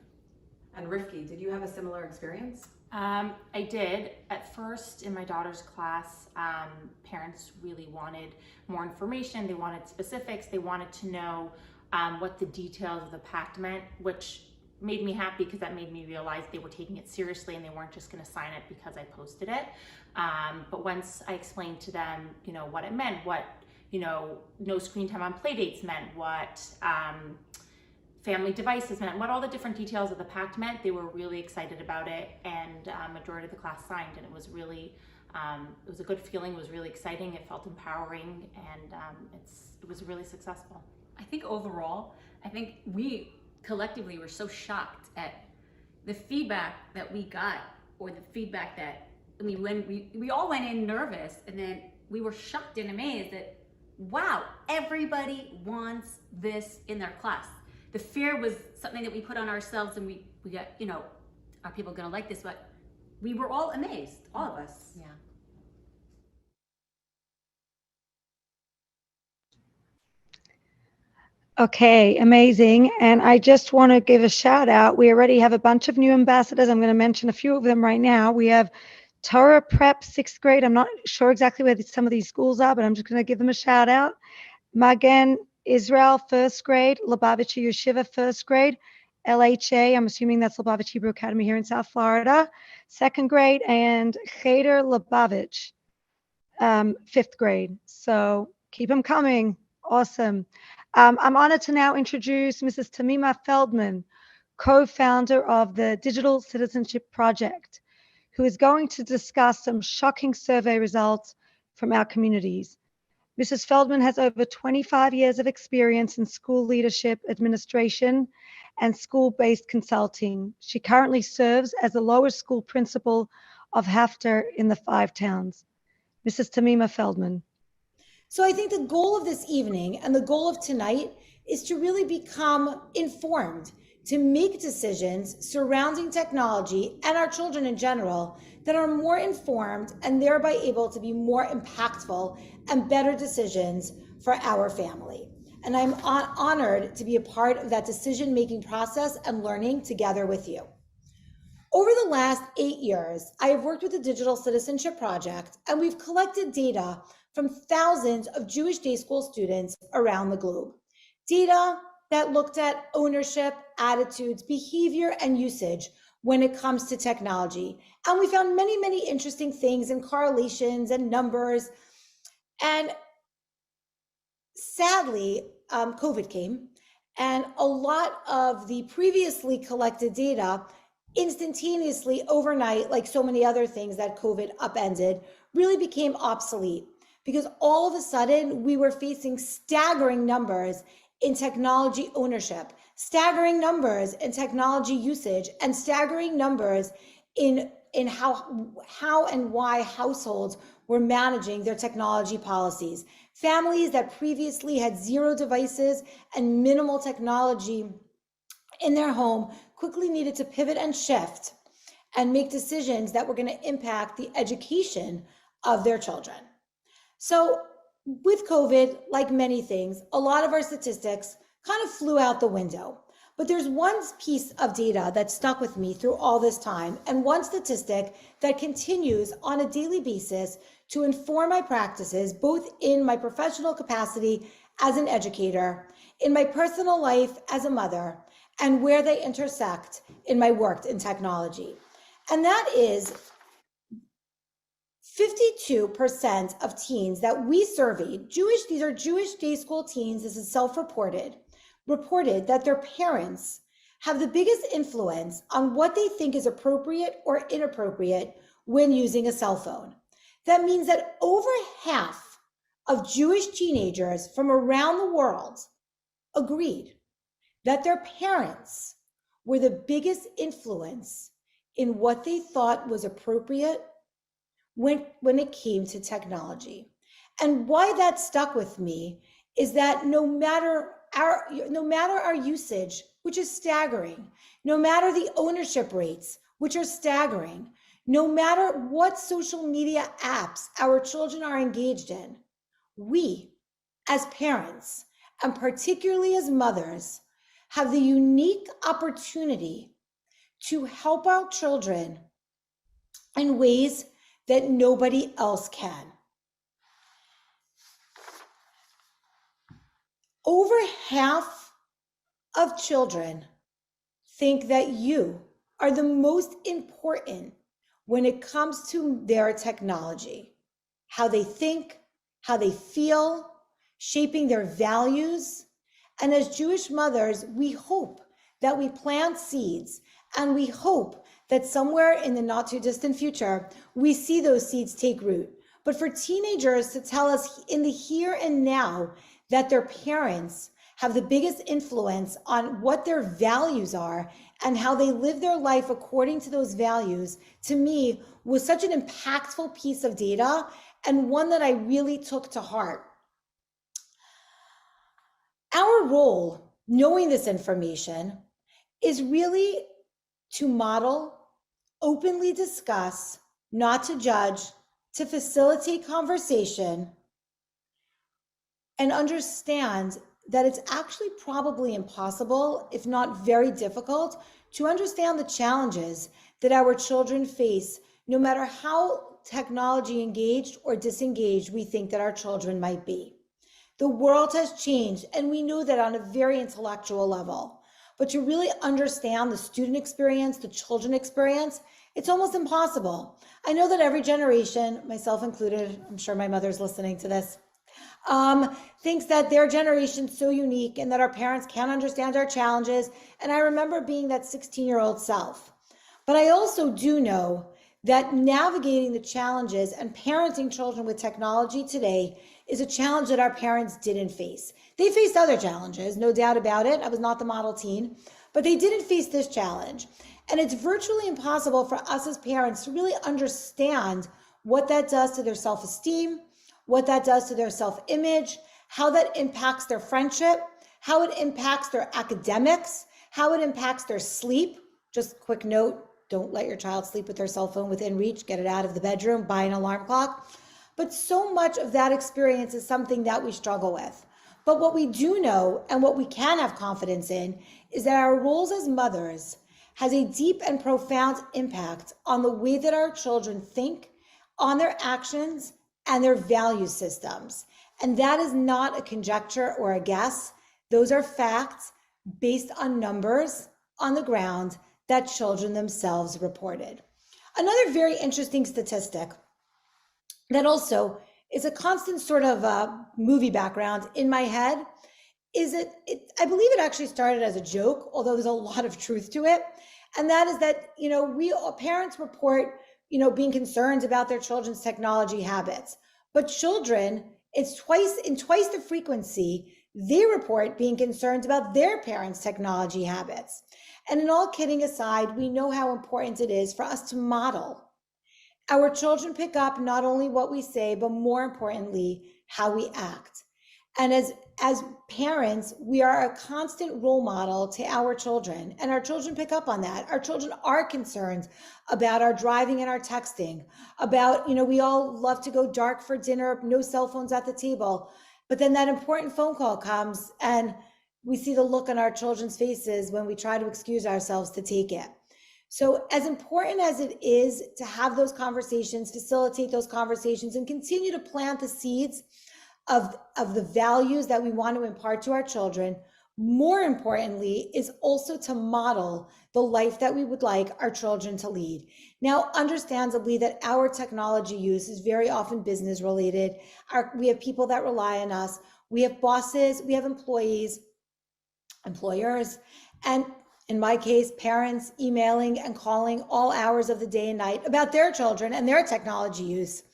E: And Rifki, did you have a similar experience?
F: I did. At first, in my daughter's class, parents really wanted more information. They wanted specifics. They wanted to know what the details of the pact meant, which made me happy because that made me realize they were taking it seriously and they weren't just going to sign it because I posted it. But once I explained to them, what it meant, what, no screen time on play dates meant, what family devices meant, what all the different details of the pact meant, they were really excited about it, and majority of the class signed, and it was really, it was a good feeling. It was really exciting. It felt empowering, and it was really successful.
H: I think overall, we collectively were so shocked at the feedback that we got, or the feedback that, when we all went in nervous, and then we were shocked and amazed that, wow, everybody wants this in their class. The fear was something that we put on ourselves, and we got, are people gonna like this? But we were all amazed, all of us.
G: Yeah.
A: Okay, amazing. And I just want to give a shout out. We already have a bunch of new ambassadors. I'm going to mention a few of them right now. We have Torah Prep 6th grade. I'm not sure exactly where some of these schools are, but I'm just going to give them a shout out. Magen Israel, first grade, Lubavitcher Yeshiva, first grade, LHA, I'm assuming that's Lubavitch Hebrew Academy here in South Florida, second grade, and Cheder Lubavitch, fifth grade. So keep them coming. Awesome. I'm honored to now introduce Mrs. Tamima Feldman, co-founder of the Digital Citizenship Project, who is going to discuss some shocking survey results from our communities. Mrs. Feldman has over 25 years of experience in school leadership, administration, and school-based consulting. She currently serves as the lower school principal of Hafter in the Five Towns. Mrs. Tamima Feldman.
K: So I think the goal of this evening and the goal of tonight is to really become informed, to make decisions surrounding technology and our children in general that are more informed and thereby able to be more impactful and better decisions for our family. And I'm honored to be a part of that decision-making process and learning together with you. Over the last 8 years, I have worked with the Digital Citizenship Project, and we've collected data from thousands of Jewish day school students around the globe. Data that looked at ownership, attitudes, behavior, and usage when it comes to technology. And we found many, many interesting things and correlations and numbers. And sadly, COVID came, and a lot of the previously collected data instantaneously overnight, like so many other things that COVID upended, really became obsolete, because all of a sudden we were facing staggering numbers in technology ownership, staggering numbers in technology usage, and staggering numbers in how and why households were managing their technology policies. Families that previously had 0 devices and minimal technology in their home quickly needed to pivot and shift and make decisions that were going to impact the education of their children. So with COVID, like many things, a lot of our statistics kind of flew out the window. But there's one piece of data that stuck with me through all this time, and one statistic that continues on a daily basis to inform my practices, both in my professional capacity as an educator, in my personal life as a mother, and where they intersect in my work in technology. And that is 52% of teens that we surveyed, these are Jewish day school teens, this is self-reported, reported that their parents have the biggest influence on what they think is appropriate or inappropriate when using a cell phone. That means that over half of Jewish teenagers from around the world agreed that their parents were the biggest influence in what they thought was appropriate when it came to technology. And why that stuck with me is that no matter our usage, which is staggering, no matter the ownership rates, which are staggering, no matter what social media apps our children are engaged in, we as parents, and particularly as mothers, have the unique opportunity to help our children in ways that nobody else can. Over half of children think that you are the most important when it comes to their technology, how they think, how they feel, shaping their values. And as Jewish mothers, we hope that we plant seeds, and we hope that somewhere in the not too distant future, we see those seeds take root. But for teenagers to tell us in the here and now that their parents have the biggest influence on what their values are and how they live their life according to those values, to me, was such an impactful piece of data, and one that I really took to heart. Our role, knowing this information, is really to model, openly discuss, not to judge, to facilitate conversation, and understand that it's actually probably impossible, if not very difficult, to understand the challenges that our children face, no matter how technology engaged or disengaged we think that our children might be. The world has changed, and we know that on a very intellectual level. But to really understand the student experience, the children experience, it's almost impossible. I know that every generation, myself included, I'm sure my mother's listening to this, thinks that their generation's so unique and that our parents can't understand our challenges. And I remember being that 16-year-old self. But I also do know that navigating the challenges and parenting children with technology today is a challenge that our parents didn't face. They faced other challenges, no doubt about it. I was not the model teen, but they didn't face this challenge. And it's virtually impossible for us as parents to really understand what that does to their self-esteem, what that does to their self-image, how that impacts their friendship, how it impacts their academics, how it impacts their sleep. Just quick note, don't let your child sleep with their cell phone within reach, get it out of the bedroom, buy an alarm clock. But so much of that experience is something that we struggle with. But what we do know and what we can have confidence in is that our roles as mothers has a deep and profound impact on the way that our children think, on their actions, and their value systems. And that is not a conjecture or a guess. Those are facts based on numbers on the ground that children themselves reported. Another very interesting statistic that also is a constant sort of movie background in my head is I believe it actually started as a joke, although there's a lot of truth to it. And that is that, parents report, being concerned about their children's technology habits. But children, it's twice the frequency, they report being concerned about their parents' technology habits. And in all kidding aside, we know how important it is for us to model. Our children pick up not only what we say, but more importantly, how we act. And as parents, we are a constant role model to our children, and our children pick up on that. Our children are concerned about our driving and our texting, about, we all love to go dark for dinner, no cell phones at the table. But then that important phone call comes and we see the look on our children's faces when we try to excuse ourselves to take it. So as important as it is to have those conversations, facilitate those conversations, and continue to plant the seeds of the values that we want to impart to our children, more importantly is also to model the life that we would like our children to lead. Now, understandably that our technology use is very often business related. We have people that rely on us. We have bosses, we have employees, employers, and in my case, parents emailing and calling all hours of the day and night about their children and their technology use.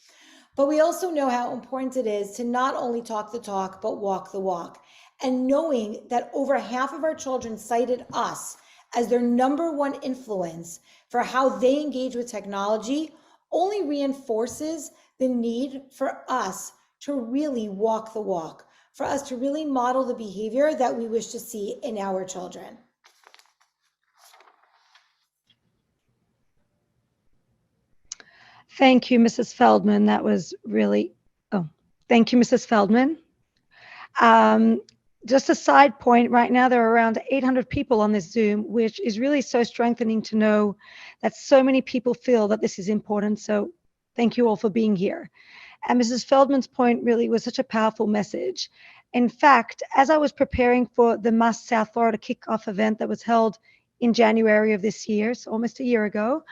K: But we also know how important it is to not only talk the talk, but walk the walk. And knowing that over half of our children cited us as their number one influence for how they engage with technology only reinforces the need for us to really walk the walk, for us to really model the behavior that we wish to see in our children.
A: Thank you, Mrs. Feldman. That was really, thank you, Mrs. Feldman. Just a side point, right now there are around 800 people on this Zoom, which is really so strengthening to know that so many people feel that this is important. So thank you all for being here. And Mrs. Feldman's point really was such a powerful message. In fact, as I was preparing for the Mast South Florida kickoff event that was held in January of this year, so almost a year ago,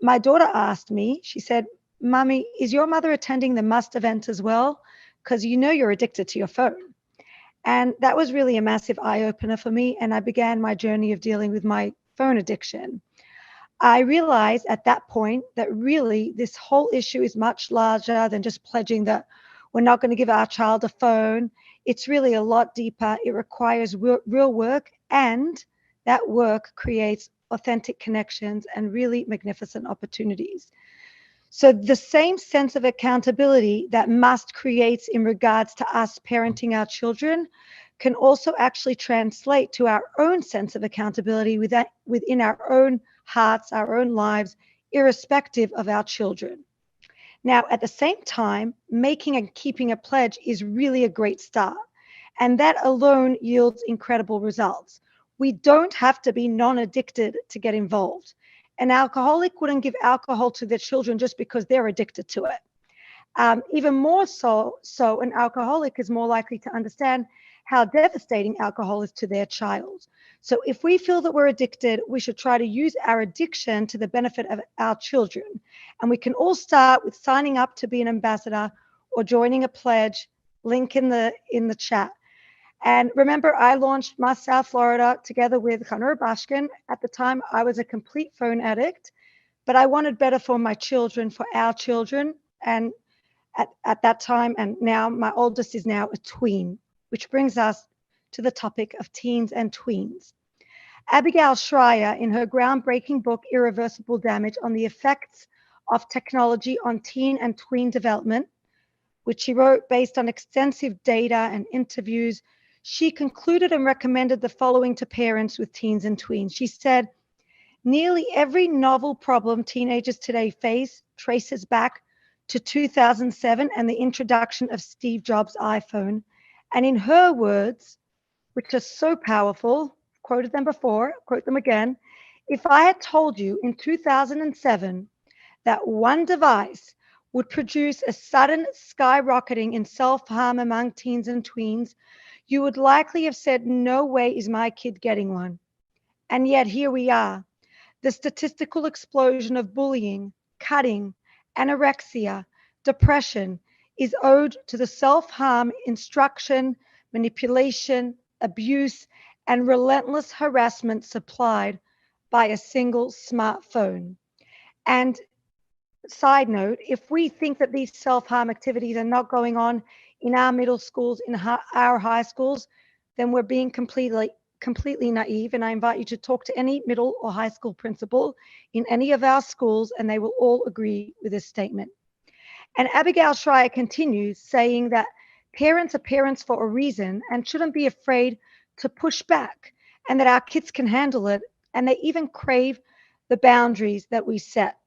A: my daughter asked me, she said, "Mommy, is your mother attending the Mast event as well? Because you're addicted to your phone." And that was really a massive eye-opener for me. And I began my journey of dealing with my phone addiction. I realized at that point that really this whole issue is much larger than just pledging that we're not going to give our child a phone. It's really a lot deeper. It requires real work, and that work creates authentic connections and really magnificent opportunities. So the same sense of accountability that Mast creates in regards to us parenting our children can also actually translate to our own sense of accountability within our own hearts, our own lives, irrespective of our children. Now, at the same time, making and keeping a pledge is really a great start, and that alone yields incredible results. We don't have to be non-addicted to get involved. An alcoholic wouldn't give alcohol to their children just because they're addicted to it. Even more so, an alcoholic is more likely to understand how devastating alcohol is to their child. So if we feel that we're addicted, we should try to use our addiction to the benefit of our children. And we can all start with signing up to be an ambassador or joining a pledge, link in the chat. And remember, I launched Mast South Florida together with Hanur Bashkin. At the time, I was a complete phone addict, but I wanted better for my children, for our children. And at that time, and now my oldest is now a tween, which brings us to the topic of teens and tweens. Abigail Shrier, in her groundbreaking book, Irreversible Damage, on the effects of technology on teen and tween development, which she wrote based on extensive data and interviews, she concluded and recommended the following to parents with teens and tweens. She said, nearly every novel problem teenagers today face traces back to 2007 and the introduction of Steve Jobs' iPhone. And in her words, which are so powerful, quoted them before, quote them again, if I had told you in 2007 that one device would produce a sudden skyrocketing in self-harm among teens and tweens, you would likely have said, no way is my kid getting one. And yet here we are. The statistical explosion of bullying, cutting, anorexia, depression is owed to the self-harm, instruction, manipulation, abuse, and relentless harassment supplied by a single smartphone. And side note, if we think that these self-harm activities are not going on in our middle schools, in our high schools, then we're being completely naive. And I invite you to talk to any middle or high school principal in any of our schools, and they will all agree with this statement. And Abigail Shrier continues saying that parents are parents for a reason and shouldn't be afraid to push back, and that our kids can handle it, and they even crave the boundaries that we set.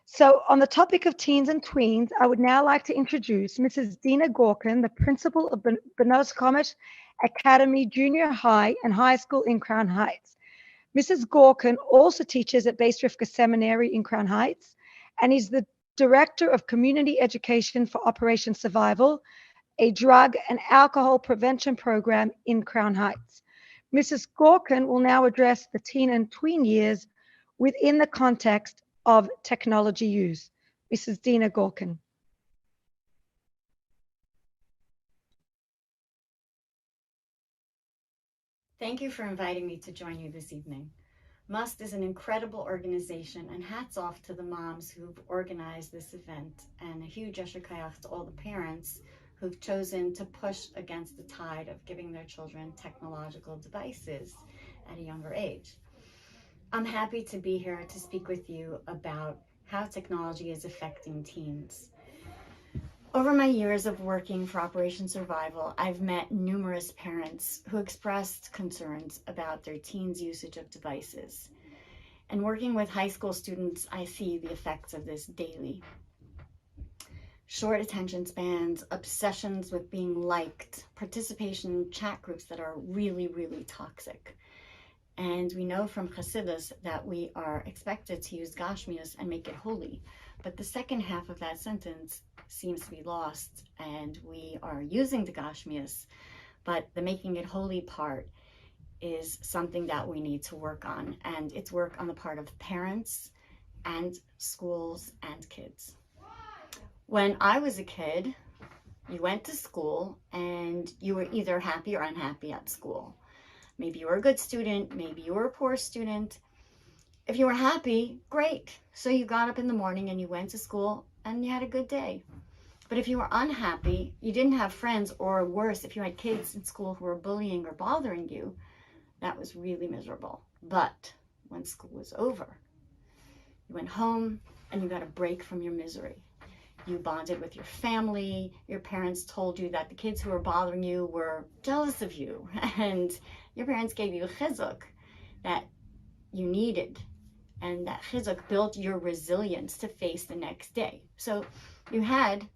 A: So on the topic of teens and tweens, I would now like to introduce Mrs. Dina Gorkin, the principal of Benos Chomesh Academy Junior High and High School in Crown Heights. Mrs. Gorkin also teaches at Beis Rivka Seminary in Crown Heights and is the Director of Community Education for Operation Survival, a drug and alcohol prevention program in Crown Heights. Mrs. Gorkin will now address the teen and tween years within the context of technology use. Mrs. Dina Gorkin.
L: Thank you for inviting me to join you this evening. M.U.S.T is an incredible organization, and hats off to the moms who've organized this event, and a huge yasher kayach to all the parents who've chosen to push against the tide of giving their children technological devices at a younger age. I'm happy to be here to speak with you about how technology is affecting teens. Over my years of working for Operation Survival, I've met numerous parents who expressed concerns about their teens' usage of devices. And working with high school students, I see the effects of this daily. Short attention spans, obsessions with being liked, participation in chat groups that are really, really toxic. And we know from Chassidus that we are expected to use Gashmius and make it holy. But the second half of that sentence seems to be lost, and we are using the Gashmius, but the making it holy part is something that we need to work on. And it's work on the part of parents and schools and kids. When I was a kid, you went to school and you were either happy or unhappy at school. Maybe you were a good student, maybe you were a poor student. If you were happy, great. So you got up in the morning and you went to school and you had a good day. But if you were unhappy, you didn't have friends, or worse, if you had kids in school who were bullying or bothering you, that was really miserable. But when school was over, you went home and you got a break from your misery. You bonded with your family. Your parents told you that the kids who were bothering you were jealous of you, and your parents gave you a chizuk that you needed, and that chizuk built your resilience to face the next day. So you had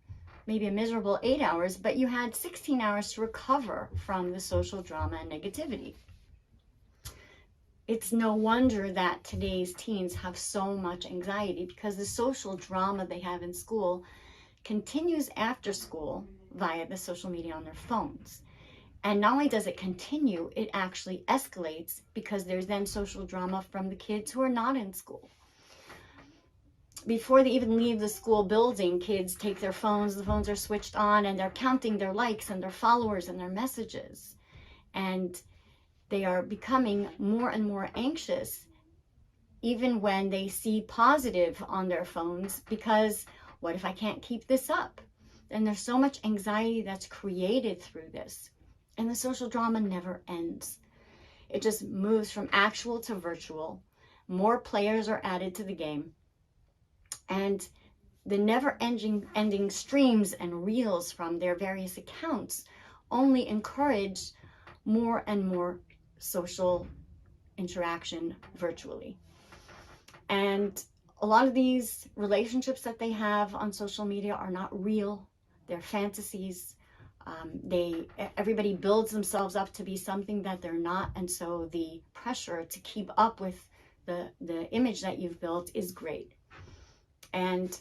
L: maybe a miserable 8 hours, but you had 16 hours to recover from the social drama and negativity. It's no wonder that today's teens have so much anxiety, because the social drama they have in school continues after school via the social media on their phones. And not only does it continue, it actually escalates because there's then social drama from the kids who are not in school. Before they even leave the school building, kids take their phones, the phones are switched on, and they're counting their likes and their followers and their messages. And they are becoming more and more anxious, even when they see positive on their phones, because what if I can't keep this up? And there's so much anxiety that's created through this. And the social drama never ends. It just moves from actual to virtual. More players are added to the game. And the never-ending streams and reels from their various accounts only encourage more and more social interaction virtually. And a lot of these relationships that they have on social media are not real. They're fantasies. Everybody builds themselves up to be something that they're not. And so the pressure to keep up with the image that you've built is great. And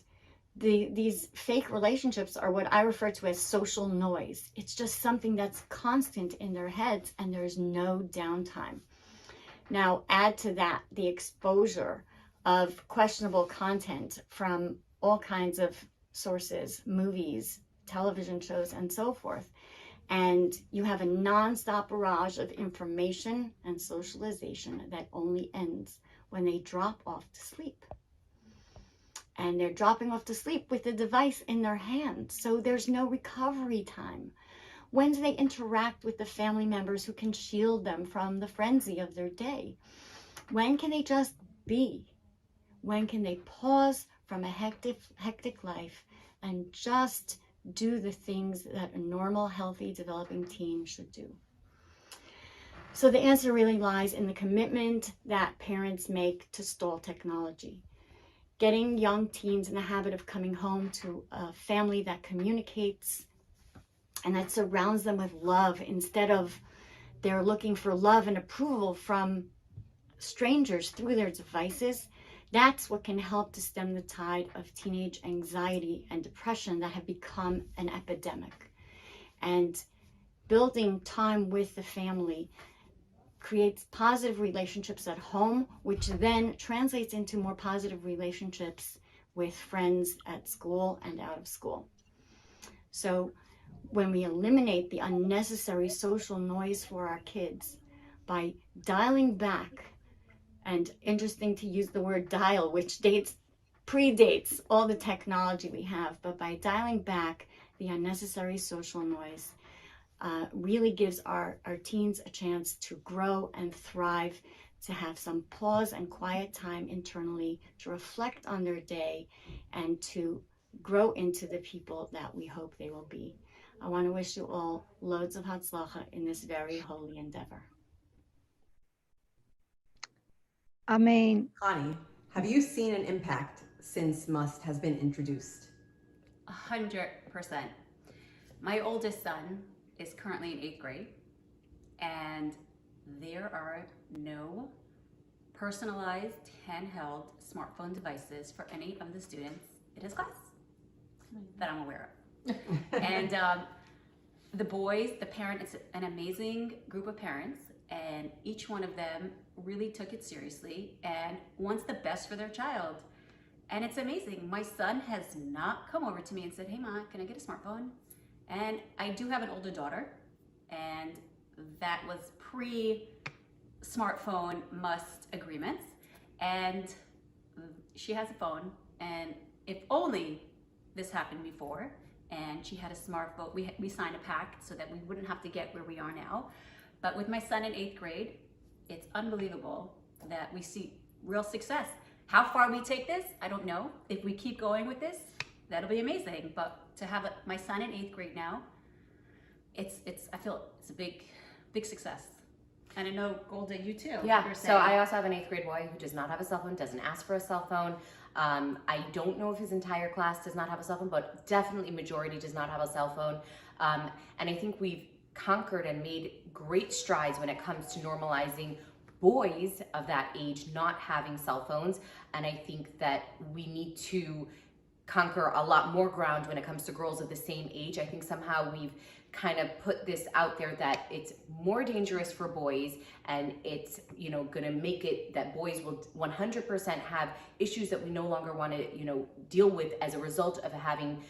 L: these fake relationships are what I refer to as social noise. It's just something that's constant in their heads and there's no downtime. Now, add to that the exposure of questionable content from all kinds of sources, movies, television shows, and so forth. And you have a nonstop barrage of information and socialization that only ends when they drop off to sleep. And they're dropping off to sleep with the device in their hand. So there's no recovery time. When do they interact with the family members who can shield them from the frenzy of their day? When can they just be? When can they pause from a hectic life and just do the things that a normal, healthy, developing teen should do? So the answer really lies in the commitment that parents make to stall technology. Getting young teens in the habit of coming home to a family that communicates and that surrounds them with love, instead of they're looking for love and approval from strangers through their devices. That's what can help to stem the tide of teenage anxiety and depression that have become an epidemic. And building time with the family creates positive relationships at home, which then translates into more positive relationships with friends at school and out of school. So when we eliminate the unnecessary social noise for our kids by dialing back, and interesting to use the word dial, which predates all the technology we have, but by dialing back the unnecessary social noise, really gives our teens a chance to grow and thrive, to have some pause and quiet time internally, to reflect on their day, and to grow into the people that we hope they will be. I want to wish you all loads of hatzlacha in this very holy endeavor.
A: Amen.
E: Connie, have you seen an impact since M.U.S.T has been introduced?
H: 100%. My oldest son is currently in 8th grade, and there are no personalized handheld smartphone devices for any of the students in his class that I'm aware of. And the boys, the parent, it's an amazing group of parents, and each one of them really took it seriously and wants the best for their child. And it's amazing. My son has not come over to me and said, "Hey Ma, can I get a smartphone?" And I do have an older daughter, and that was pre-smartphone M.U.S.T agreements, and she has a phone, and if only this happened before, and she had a smartphone, we signed a pact so that we wouldn't have to get where we are now. But with my son in 8th grade, it's unbelievable that we see real success. How far we take this, I don't know. If we keep going with this, that'll be amazing. But to have my son in 8th grade now, I feel it's a big success. And I know, Golda, you too.
G: Yeah, so I also have an 8th grade boy who does not have a cell phone, doesn't ask for a cell phone. I don't know if his entire class does not have a cell phone, but definitely majority does not have a cell phone. And I think we've conquered and made great strides when it comes to normalizing boys of that age not having cell phones. And I think that we need to conquer a lot more ground when it comes to girls of the same age. I think somehow we've kind of put this out there that it's more dangerous for boys, and it's, you know, gonna make it that boys will 100% have issues that we no longer want to, you know, deal with as a result of having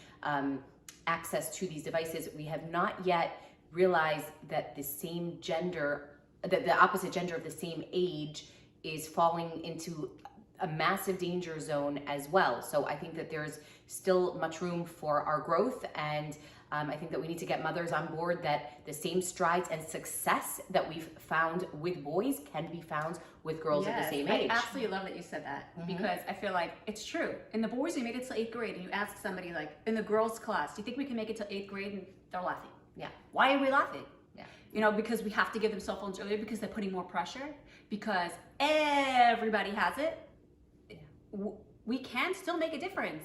G: access to these devices. We have not yet realized that the same gender, that the opposite gender of the same age is falling into a massive danger zone as well. So I think that there's still much room for our growth, and I think that we need to get mothers on board that the same strides and success that we've found with boys can be found with girls of the same age.
H: I absolutely love that you said that, because I feel like it's true. In the boys, we made it to 8th grade, and you ask somebody like, in the girls' class, do you think we can make it to 8th grade? And they're laughing.
G: Yeah.
H: Why are we laughing?
G: Yeah.
H: You know, because we have to give them cell phones earlier, because they're putting more pressure, because everybody has it. We can still make a difference.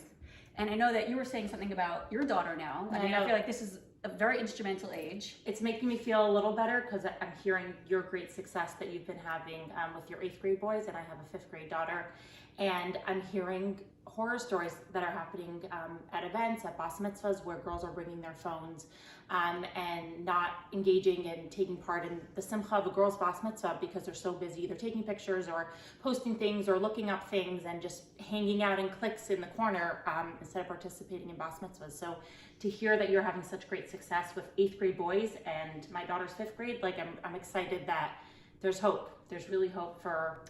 H: And I know that you were saying something about your daughter now. I feel like this is a very instrumental age.
F: It's making me feel a little better because I'm hearing your great success that you've been having with your 8th grade boys, and I have a 5th grade daughter. And I'm hearing horror stories that are happening at events, at bas mitzvahs, where girls are bringing their phones and not engaging and taking part in the simcha of a girl's bas mitzvah because they're so busy either taking pictures or posting things or looking up things and just hanging out in cliques in the corner instead of participating in bas mitzvahs. So to hear that you're having such great success with 8th grade boys and my daughter's 5th grade, like I'm excited that there's hope. There's really hope for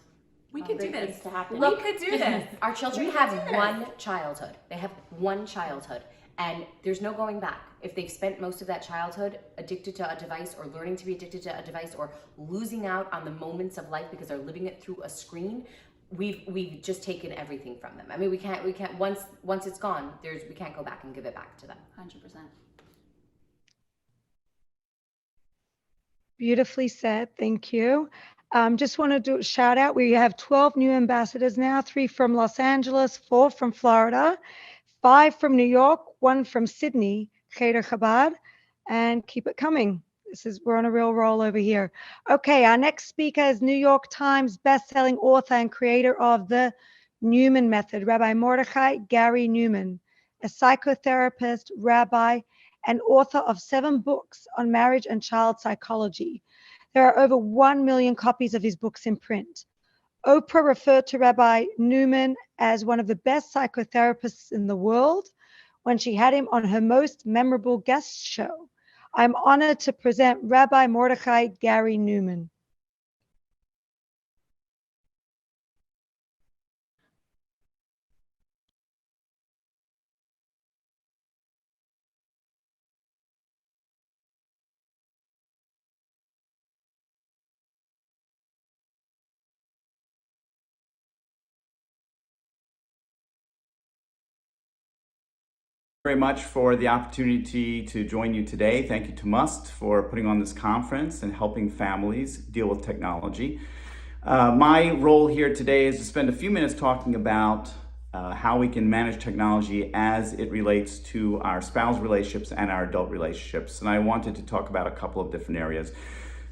H: we could do this
F: to happen.
G: Look,
H: we could do this.
G: Our children have one childhood. They have one childhood, and there's no going back. If they've spent most of that childhood addicted to a device or learning to be addicted to a device or losing out on the moments of life because they're living it through a screen, we've just taken everything from them. I mean, we can't once it's gone, we can't go back and give it back to them.
H: 100%.
A: Beautifully said. Thank you. Just want to do a shout out. We have 12 new ambassadors now, 3 from Los Angeles, 4 from Florida, 5 from New York, 1 from Sydney, Cheder Chabad, and keep it coming. We're on a real roll over here. Okay, our next speaker is New York Times bestselling author and creator of the Newman Method, Rabbi Mordechai Gary Newman, a psychotherapist, rabbi, and author of 7 books on marriage and child psychology. There are over 1 million copies of his books in print. Oprah referred to Rabbi Newman as one of the best psychotherapists in the world when she had him on her most memorable guest show. I'm honored to present Rabbi Mordechai Gary Newman.
M: Very much for the opportunity to join you today. Thank you to M.U.S.T for putting on this conference and helping families deal with technology. My role here today is to spend a few minutes talking about how we can manage technology as it relates to our spousal relationships and our adult relationships. And I wanted to talk about a couple of different areas.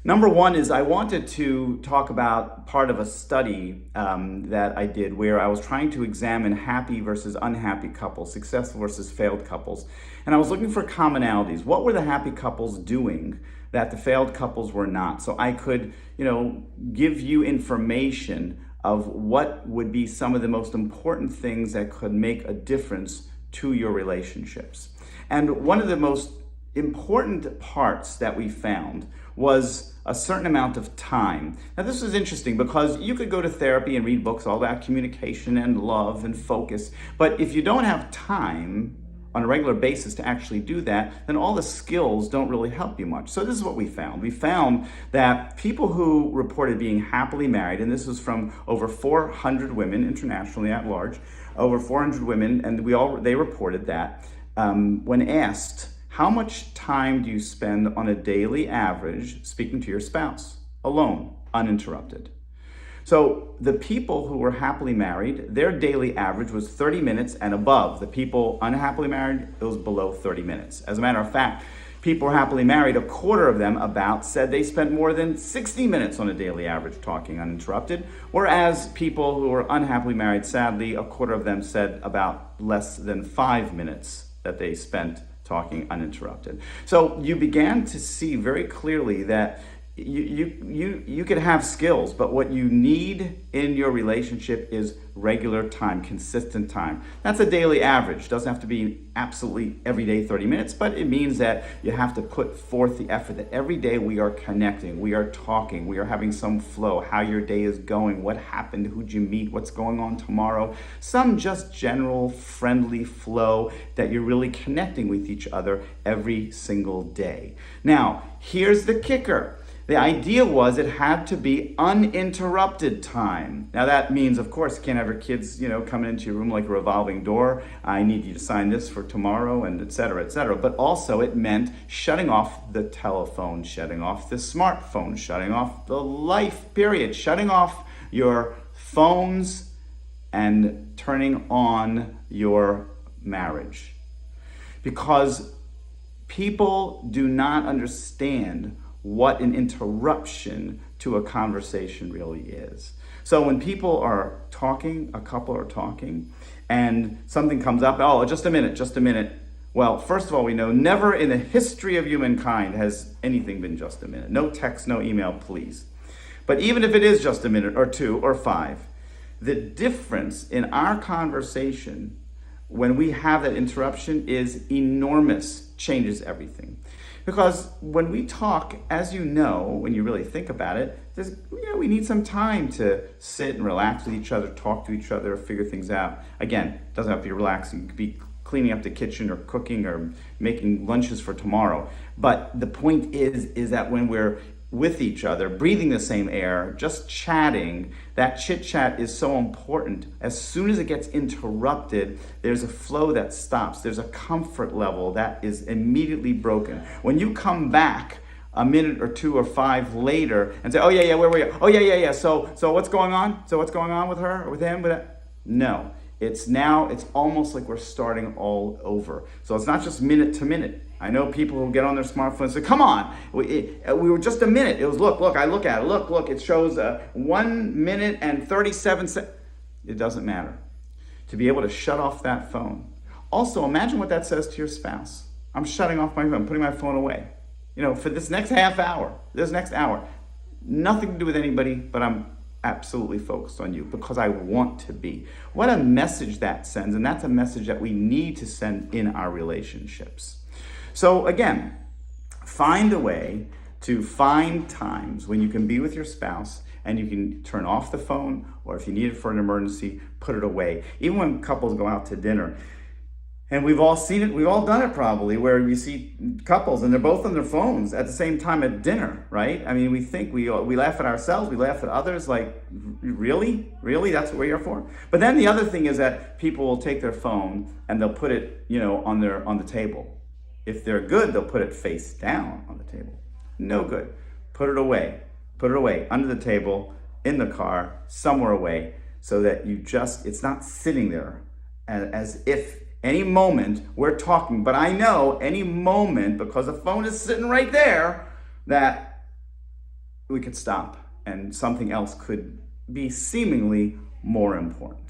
M: Number one is I wanted to talk about part of a study that I did where I was trying to examine happy versus unhappy couples, successful versus failed couples. And I was looking for commonalities. What were the happy couples doing that the failed couples were not? So I could, give you information of what would be some of the most important things that could make a difference to your relationships. And one of the most important parts that we found was a certain amount of time. Now this is interesting because you could go to therapy and read books all about communication and love and focus, but if you don't have time on a regular basis to actually do that, then all the skills don't really help you much. So this is what we found. We found that people who reported being happily married, and this was from over 400 women internationally at large, over 400 women, and they reported that when asked, how much time do you spend on a daily average speaking to your spouse, alone, uninterrupted? So the people who were happily married, their daily average was 30 minutes and above. The people unhappily married, it was below 30 minutes. As a matter of fact, people who are happily married, a quarter of them about said they spent more than 60 minutes on a daily average talking uninterrupted, whereas people who are unhappily married, sadly, a quarter of them said about less than 5 minutes that they spent talking uninterrupted. So you began to see very clearly that you could have skills, but what you need in your relationship is regular time, consistent time. That's a daily average. Doesn't have to be absolutely every day 30 minutes, but it means that you have to put forth the effort that every day we are connecting, we are talking, we are having some flow, how your day is going, what happened, who'd you meet, what's going on tomorrow, some just general friendly flow that you're really connecting with each other every single day. Now, here's the kicker. The idea was it had to be uninterrupted time. Now that means, of course, you can't have your kids, coming into your room like a revolving door. I need you to sign this for tomorrow, and et cetera, et cetera. But also it meant shutting off the telephone, shutting off the smartphone, shutting off the life, period. Shutting off your phones and turning on your marriage. Because people do not understand what an interruption to a conversation really is. So when people are talking, a couple are talking, and something comes up, oh, just a minute. Well, first of all, we know never in the history of humankind has anything been just a minute. No text, no email, please. But even if it is just a minute or 2 or 5, the difference in our conversation when we have that interruption is enormous, changes everything. Because when we talk, as you know, when you really think about it, we need some time to sit and relax with each other, talk to each other, figure things out. Again, it doesn't have to be relaxing. You could be cleaning up the kitchen or cooking or making lunches for tomorrow. But the point is that when we're with each other, breathing the same air, just chatting, that chit chat is so important. As soon as it gets interrupted, there's a flow that stops. There's a comfort level that is immediately broken. When you come back a minute or 2 or 5 later and say, oh yeah, where were you? Oh yeah. So what's going on? So what's going on with her or with him? No, it's almost like we're starting all over. So it's not just minute to minute. I know people who get on their smartphones and say, come on, we were just a minute. It was, look, I look at it. Look, it shows 1 minute and 37 seconds. It doesn't matter. To be able to shut off that phone. Also, imagine what that says to your spouse. I'm shutting off my phone, putting my phone away. For this next half hour, nothing to do with anybody, but I'm absolutely focused on you because I want to be. What a message that sends, and that's a message that we need to send in our relationships. So again, find a way to find times when you can be with your spouse and you can turn off the phone, or if you need it for an emergency, put it away. Even when couples go out to dinner, and we've all seen it, we've all done it probably, where we see couples and they're both on their phones at the same time at dinner, right? I mean, we think we laugh at ourselves, we laugh at others, like, really? That's what we're here for? But then the other thing is that people will take their phone and they'll put it, on the table. If they're good, they'll put it face down on the table. No good. Put it away, under the table, in the car, somewhere away, so that it's not sitting there as if any moment we're talking, but I know any moment, because the phone is sitting right there, that we could stop and something else could be seemingly more important.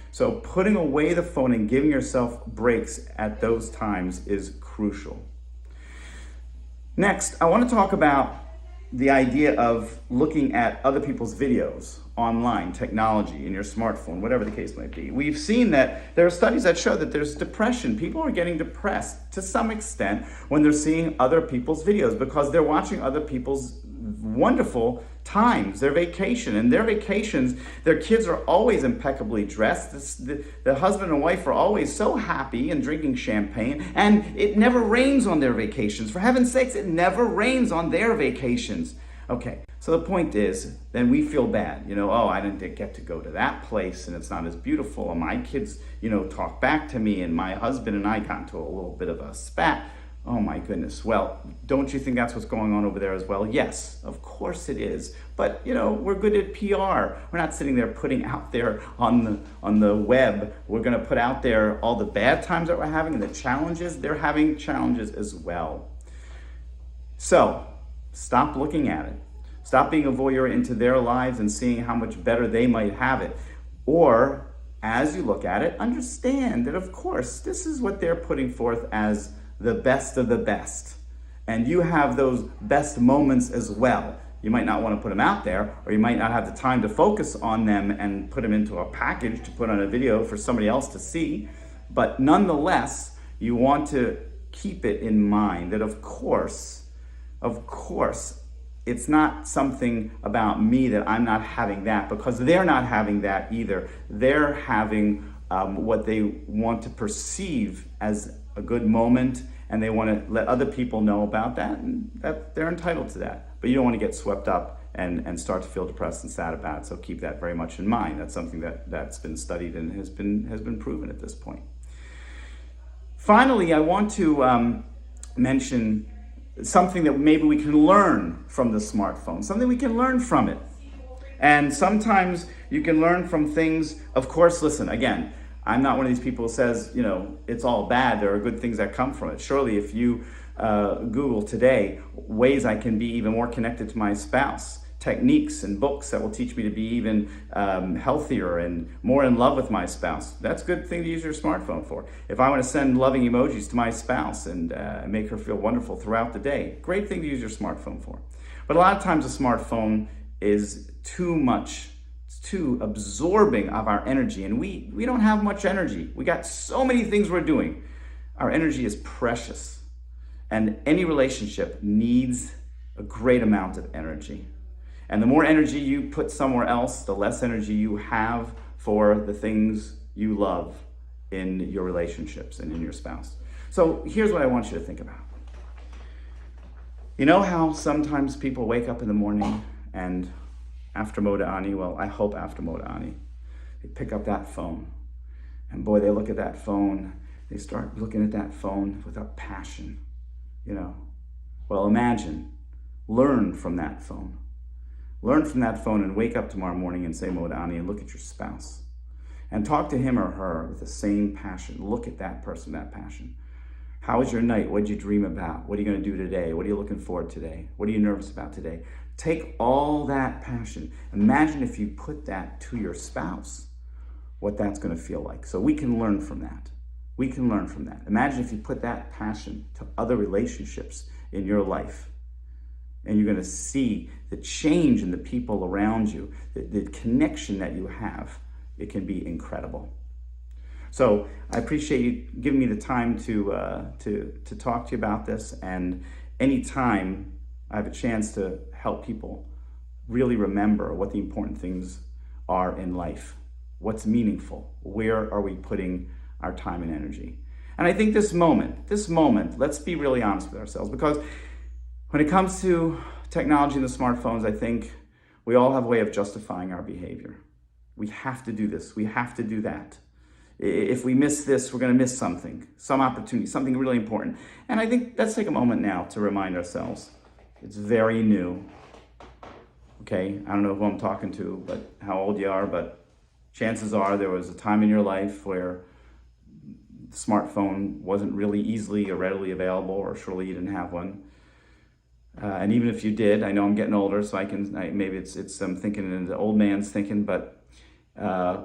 M: So putting away the phone and giving yourself breaks at those times is crucial. Next, I want to talk about the idea of looking at other people's videos online, technology, in your smartphone, whatever the case might be. We've seen that there are studies that show that there's depression. People are getting depressed to some extent when they're seeing other people's videos because they're watching other people's wonderful times, their vacation. And their vacations, their kids are always impeccably dressed. The husband and wife are always so happy and drinking champagne, and it never rains on their vacations. For heaven's sakes, it never rains on their vacations. Okay, so the point is, then we feel bad. Oh, I didn't get to go to that place, and it's not as beautiful, and my kids, talk back to me, and my husband and I got into a little bit of a spat. Oh my goodness. Well, don't you think that's what's going on over there as well? Yes, of course it is. But, we're good at PR. We're not sitting there putting out there on the web. We're going to put out there all the bad times that we're having and the challenges. They're having challenges as well. So stop looking at it. Stop being a voyeur into their lives and seeing how much better they might have it. Or, as you look at it, understand that, of course, this is what they're putting forth as the best of the best. And you have those best moments as well. You might not want to put them out there, or you might not have the time to focus on them and put them into a package to put on a video for somebody else to see. But nonetheless, you want to keep it in mind that, of course, it's not something about me that I'm not having that, because they're not having that either. They're having what they want to perceive as a good moment, and they want to let other people know about that, and that they're entitled to that. But you don't want to get swept up and start to feel depressed and sad about it. So keep that very much in mind. That's something that's been studied and has been proven at this point. Finally, I want to mention something that maybe we can learn from the smartphone, something we can learn from it. And sometimes you can learn from things, of course, listen, again, I'm not one of these people who says, it's all bad. There are good things that come from it. Surely if you Google today ways I can be even more connected to my spouse, techniques and books that will teach me to be even healthier and more in love with my spouse, that's a good thing to use your smartphone for. If I want to send loving emojis to my spouse and make her feel wonderful throughout the day, great thing to use your smartphone for. But a lot of times a smartphone is too much, it's too absorbing of our energy, and we don't have much energy. We got so many things we're doing. Our energy is precious, and any relationship needs a great amount of energy. And the more energy you put somewhere else, the less energy you have for the things you love in your relationships and in your spouse. So here's what I want you to think about. You know how sometimes people wake up in the morning and after Moda'ani, well, I hope after Moda'ani, they pick up that phone. And boy, they look at that phone, they start looking at that phone with a passion, Well, imagine, learn from that phone. Learn from that phone and wake up tomorrow morning and say Moda'ani and look at your spouse. And talk to him or her with the same passion. Look at that person, that passion. How was your night? What did you dream about? What are you going to do today? What are you looking forward to today? What are you nervous about today? Take all that passion. Imagine if you put that to your spouse, what that's going to feel like. So we can learn from that. We can learn from that. Imagine if you put that passion to other relationships in your life. And you're going to see the change in the people around you, the connection that you have. It can be incredible. So I appreciate you giving me the time to talk to you about this. And anytime I have a chance to help people really remember what the important things are in life, what's meaningful, where are we putting our time and energy. And I think this moment, let's be really honest with ourselves, because when it comes to technology and the smartphones, I think we all have a way of justifying our behavior. We have to do this, we have to do that. If we miss this, we're going to miss something, some opportunity, something really important. And I think let's take a moment now to remind ourselves, it's very new. Okay, I don't know who I'm talking to, but how old you are, but chances are there was a time in your life where the smartphone wasn't really easily or readily available, or surely you didn't have one. And even if you did, I know I'm getting older, so maybe it's I'm thinking in the old man's thinking, but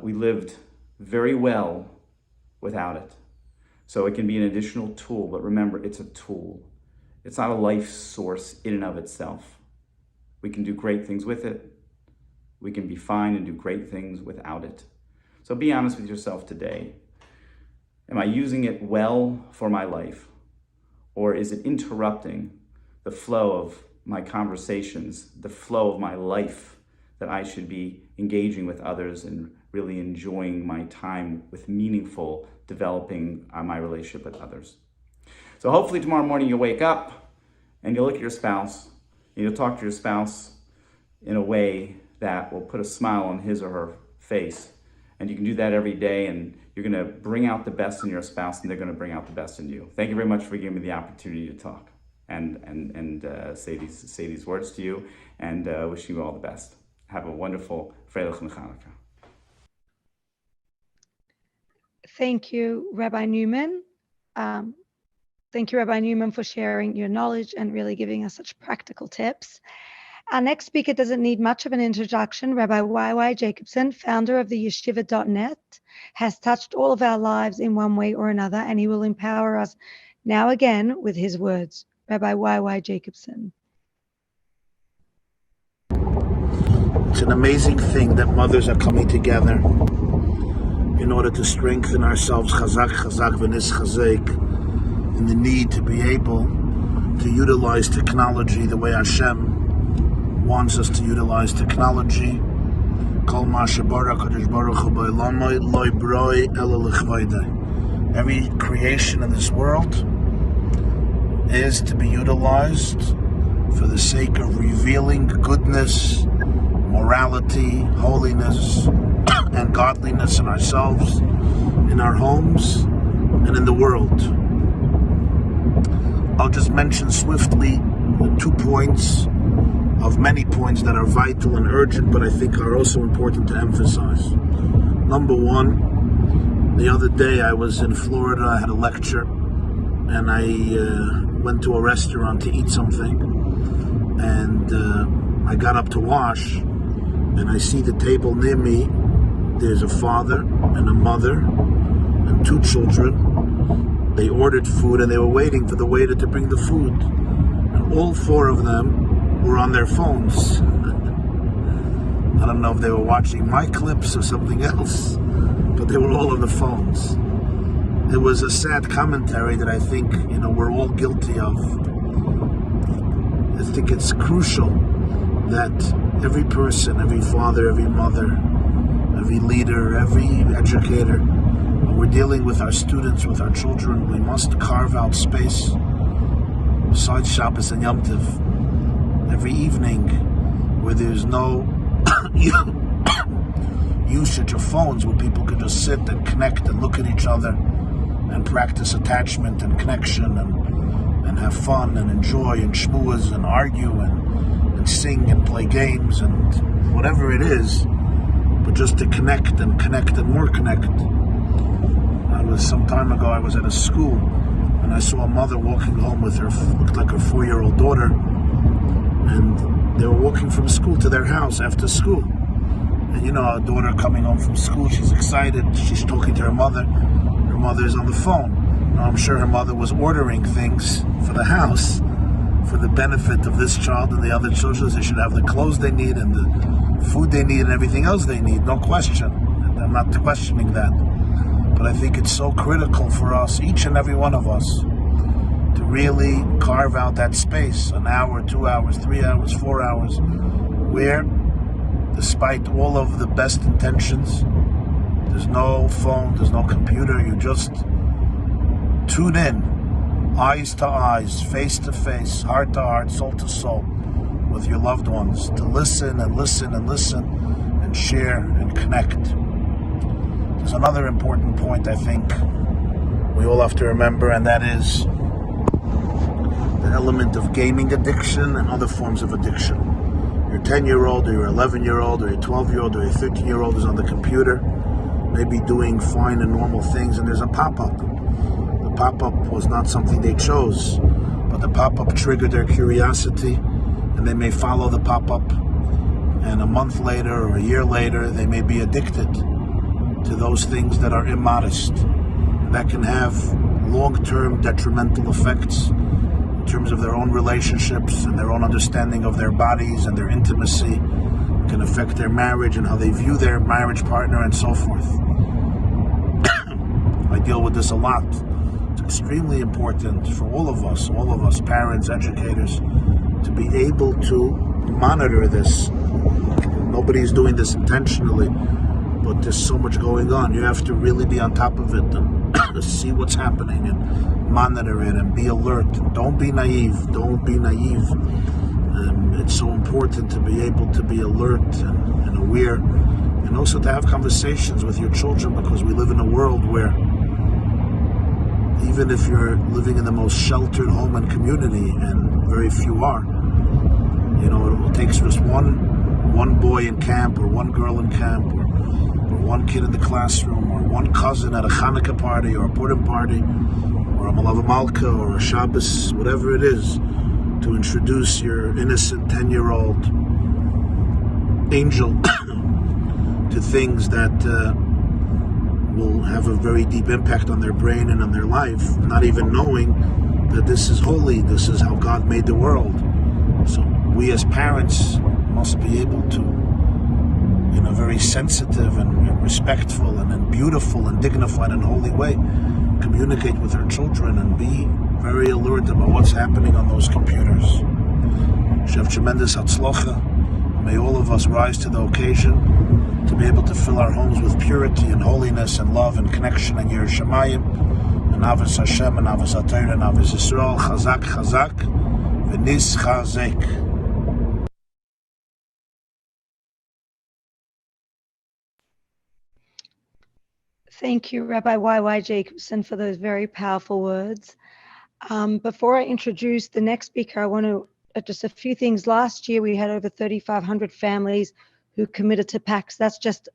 M: we lived very well without it. So it can be an additional tool, but remember, it's a tool. It's not a life source in and of itself. We can do great things with it. We can be fine and do great things without it. So be honest with yourself today. Am I using it well for my life? Or is it interrupting the flow of my conversations, the flow of my life that I should be engaging with others and really enjoying my time with meaningful developing my relationship with others? So hopefully tomorrow morning you'll wake up and you'll look at your spouse and you'll talk to your spouse in a way that will put a smile on his or her face. And you can do that every day, and you're going to bring out the best in your spouse, and they're going to bring out the best in you. Thank you very much for giving me the opportunity to talk and say these words to you, and wishing you all the best. Have a wonderful Freilich and Hanukkah.
A: Thank you, Rabbi Newman. Thank you, Rabbi Newman, for sharing your knowledge and really giving us such practical tips. Our next speaker doesn't need much of an introduction. Rabbi YY Jacobson, founder of the yeshiva.net, has touched all of our lives in one way or another, and he will empower us now again with his words. Rabbi YY Jacobson.
B: It's an amazing thing that mothers are coming together in order to strengthen ourselves, chazak, chazak, v'nis chazek, in the need to be able to utilize technology the way Hashem wants us to utilize technology. Kol ma shebara Kadosh Baruch Hu b'olamai lo broi ela l'chvayde. Every creation in this world is to be utilized for the sake of revealing goodness, morality, holiness, and godliness in ourselves, in our homes, and in the world. I'll just mention swiftly the 2 points of many points that are vital and urgent, but I think are also important to emphasize. Number one, the other day I was in Florida, I had a lecture, and I went to a restaurant to eat something, and I got up to wash, and I see the table near me. There's a father and a mother and 2 children. They ordered food and they were waiting for the waiter to bring the food. And all 4 of them were on their phones. I don't know if they were watching my clips or something else, but they were all on the phones. It was a sad commentary that I think, we're all guilty of. I think it's crucial that every person, every father, every mother, every leader, every educator, when we're dealing with our students, with our children, we must carve out space besides Shabbos and Yom Tov every evening where there's no usage of phones, where people can just sit and connect and look at each other and practice attachment and connection and have fun and enjoy and shmuas and argue and sing and play games and whatever it is, but just to connect and more connect. Some time ago I was at a school and I saw a mother walking home with her, looked like her 4-year-old daughter, and they were walking from school to their house after school. And a daughter coming home from school, she's excited, she's talking to her mother's on the phone. Now, I'm sure her mother was ordering things for the house for the benefit of this child and the other children. They should have the clothes they need and the food they need and everything else they need, no question. And I'm not questioning that. But I think it's so critical for us, each and every one of us, to really carve out that space, an hour, 2 hours, 3 hours, 4 hours, where, despite all of the best intentions, there's no phone, there's no computer, you just tune in, eyes to eyes, face to face, heart to heart, soul to soul, with your loved ones, to listen and listen and listen and share and connect. There's another important point I think we all have to remember, and that is the element of gaming addiction and other forms of addiction. Your 10-year-old or your 11-year-old or your 12-year-old or your 13-year-old is on the computer, maybe doing fine and normal things, and there's a pop-up. The pop-up was not something they chose, but the pop-up triggered their curiosity, and they may follow the pop-up, and a month later or a year later they may be addicted to those things that are immodest, that can have long-term detrimental effects in terms of their own relationships and their own understanding of their bodies and their intimacy. It can affect their marriage and how they view their marriage partner and so forth. I deal with this a lot. It's extremely important for all of us, parents, educators, to be able to monitor this. Nobody's doing this intentionally, but there's so much going on. You have to really be on top of it and see what's happening and monitor it and be alert. Don't be naive. It's so important to be able to be alert and aware, and also to have conversations with your children, because we live in a world where even if you're living in the most sheltered home and community, and very few are, it takes just one boy in camp or one girl in camp or one kid in the classroom or one cousin at a Hanukkah party or a Purim party or a Malava Malka or a Shabbos, whatever it is, to introduce your innocent 10-year-old angel to things that will have a very deep impact on their brain and on their life, not even knowing that this is holy, this is how God made the world. So we as parents must be able to, in a very sensitive and respectful and beautiful and dignified and holy way, communicate with our children and be very alert about what's happening on those computers. Shev tremendous hatzlacha. May all of us rise to the occasion to be able to fill our homes with purity and holiness and love and connection and Yiras Shamayim and Avos Hashem and Avos HaTorah and Avos Yisrael. Chazak, chazak, v'nis chazek.
A: Thank you, Rabbi YY Jacobson, for those very powerful words. Before I introduce the next speaker, I want to just a few things. Last year, we had over 3,500 families who committed to PACS. That's just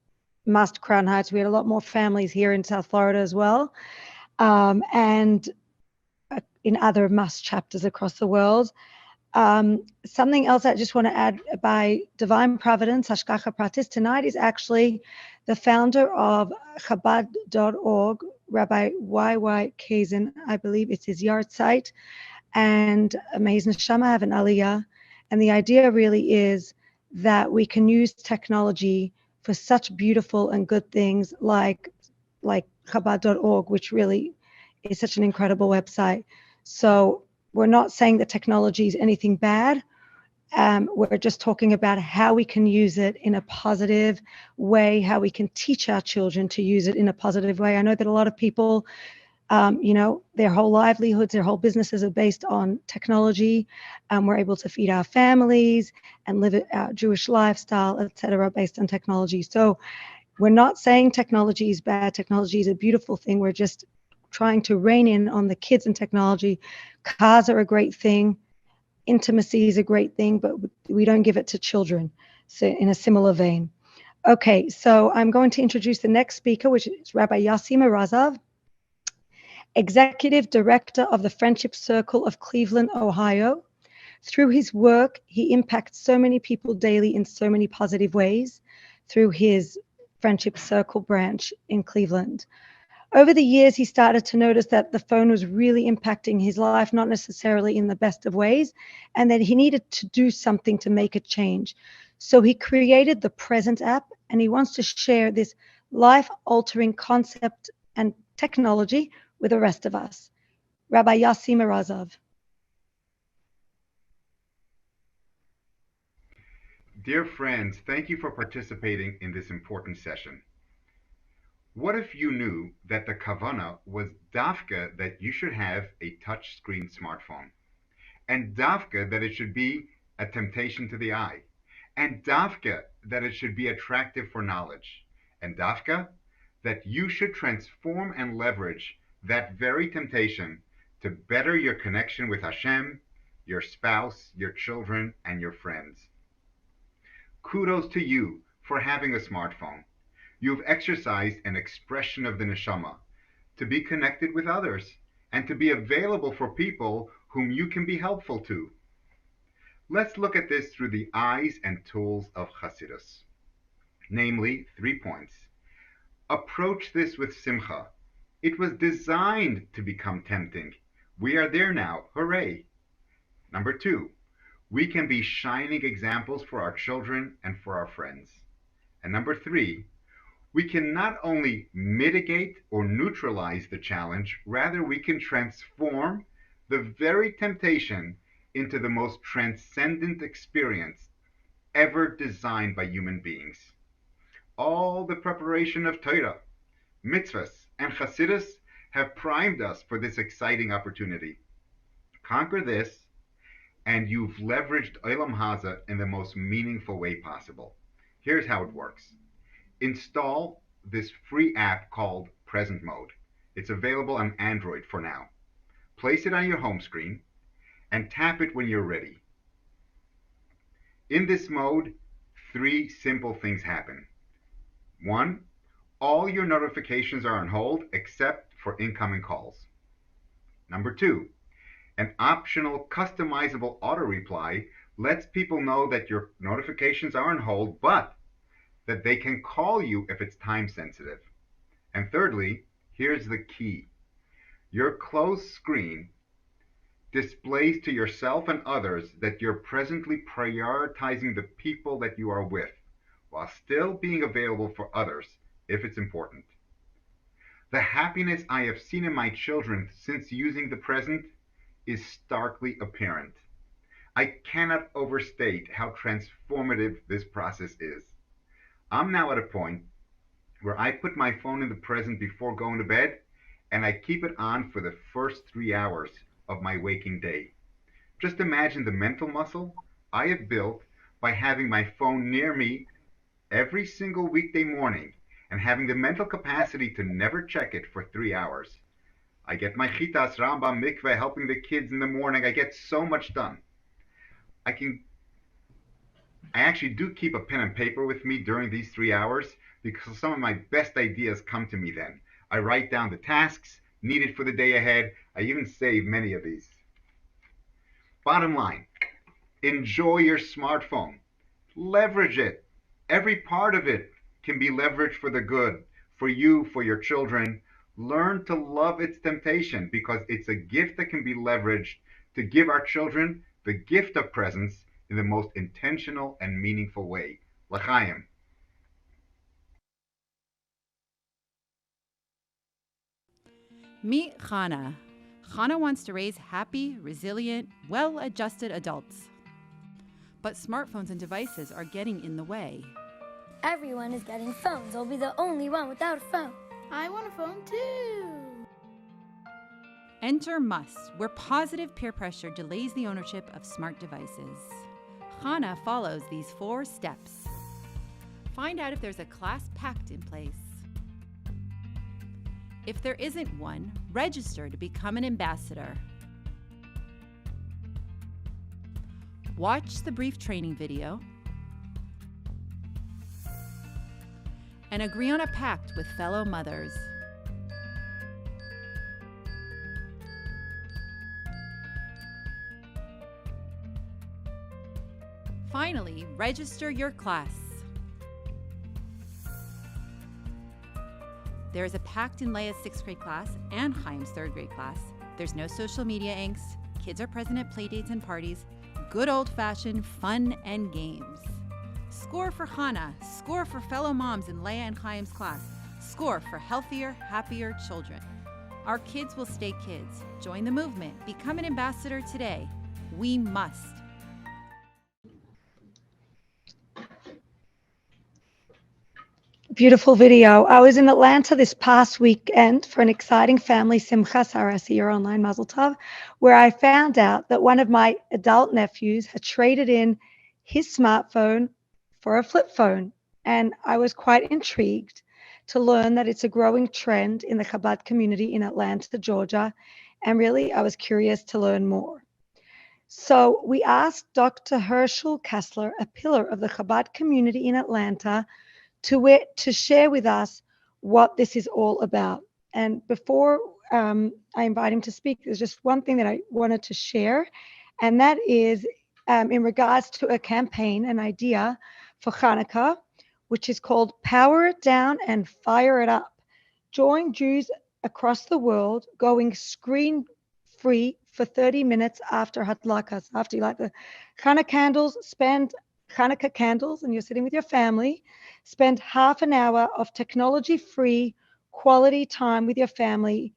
A: Mast Crown Heights. We had a lot more families here in South Florida as well, and in other Mast chapters across the world. Something else I just want to add, by divine providence, Hashgacha Pratis, tonight is actually the founder of Chabad.org, Rabbi YY Jacobson. I believe it's his yard site, and may his neshama have an aliyah. And the idea really is that we can use technology for such beautiful and good things like Chabad.org, which really is such an incredible website. So we're not saying that technology is anything bad. We're just talking about how we can use it in a positive way, how we can teach our children to use it in a positive way. I know that a lot of people, their whole livelihoods, their whole businesses are based on technology. We're able to feed our families and live our Jewish lifestyle, etc., based on technology. So we're not saying technology is bad. Technology is a beautiful thing. We're just trying to rein in on the kids and technology. Cars are a great thing. Intimacy is a great thing, but we don't give it to children. So in a similar vein. Okay, so I'm going to introduce the next speaker, which is Rabbi Yatsi Merazov, Executive Director of the Friendship Circle of Cleveland, Ohio. Through his work, he impacts so many people daily in so many positive ways through his Friendship Circle branch in Cleveland. Over the years, he started to notice that the phone was really impacting his life, not necessarily in the best of ways, and that he needed to do something to make a change. So he created the Present app, and he wants to share this life-altering concept and technology with the rest of us. Rabbi Yatsi Merazov.
N: Dear friends, thank you for participating in this important session. What if you knew that the kavana was dafka that you should have a touchscreen smartphone, and dafka that it should be a temptation to the eye, and dafka that it should be attractive for knowledge, and dafka that you should transform and leverage that very temptation to better your connection with Hashem, your spouse, your children, and your friends. Kudos to you for having a smartphone. You've exercised an expression of the neshama to be connected with others and to be available for people whom you can be helpful to. Let's look at this through the eyes and tools of Chassidus. Namely, 3 points. Approach this with simcha. It was designed to become tempting. We are there now. Hooray! Number 2, we can be shining examples for our children and for our friends. And number 3, we can not only mitigate or neutralize the challenge, rather we can transform the very temptation into the most transcendent experience ever designed by human beings. All the preparation of Torah, mitzvahs, and Chassidus have primed us for this exciting opportunity. Conquer this, and you've leveraged Olam Haza in the most meaningful way possible. Here's how it works. Install this free app called Present Mode. It's available on Android for now. Place it on your home screen and tap it when you're ready. In this mode, 3 simple things happen. 1, all your notifications are on hold except for incoming calls. Number 2, an optional customizable auto reply lets people know that your notifications are on hold, but that they can call you if it's time sensitive. And thirdly, here's the key. Your closed screen displays to yourself and others that you're presently prioritizing the people that you are with, while still being available for others if it's important. The happiness I have seen in my children since using the present is starkly apparent. I cannot overstate how transformative this process is. I'm now at a point where I put my phone in the present before going to bed, and I keep it on for the first 3 hours of my waking day. Just imagine the mental muscle I have built by having my phone near me every single weekday morning and having the mental capacity to never check it for 3 hours. I get my chitas, Rambam, mikveh, helping the kids in the morning. I get so much done. I actually do keep a pen and paper with me during these 3 hours because some of my best ideas come to me then. I write down the tasks needed for the day ahead. I even save many of these. Bottom line, enjoy your smartphone. Leverage it. Every part of it can be leveraged for the good, for you, for your children. Learn to love its temptation because it's a gift that can be leveraged to give our children the gift of presence in the most intentional and meaningful way. L'chaim.
O: Meet Chana. Chana wants to raise happy, resilient, well-adjusted adults. But smartphones and devices are getting in the way.
P: Everyone is getting phones. I'll be the only one without a phone. I want a phone too.
O: Enter M.U.S.T, where positive peer pressure delays the ownership of smart devices. Chana follows these 4 steps. Find out if there's a class pact in place. If there isn't one, register to become an ambassador. Watch the brief training video and agree on a pact with fellow mothers. Finally, register your class. There is a pact in Leah's 6th grade class and Chaim's 3rd grade class. There's no social media angst. Kids are present at playdates and parties. Good old-fashioned fun and games. Score for Chana. Score for fellow moms in Leah and Chaim's class. Score for healthier, happier children. Our kids will stay kids. Join the movement. Become an ambassador today. We must.
A: Beautiful video. I was in Atlanta this past weekend for an exciting family simcha, Sarah, I see your online Mazel Tov, where I found out that one of my adult nephews had traded in his smartphone for a flip phone. And I was quite intrigued to learn that it's a growing trend in the Chabad community in Atlanta, Georgia. And really, I was curious to learn more. So we asked Dr. Herschel Kessler, a pillar of the Chabad community in Atlanta, to share with us what this is all about. And before I invite him to speak, there's just one thing that I wanted to share, and that is in regards to a campaign, an idea for Hanukkah, which is called Power It Down and Fire It Up. Join Jews across the world going screen-free for 30 minutes after Hadlakas. After you light the Hanukkah candles, spend Hanukkah candles and you're sitting with your family, spend half an hour of technology-free quality time with your family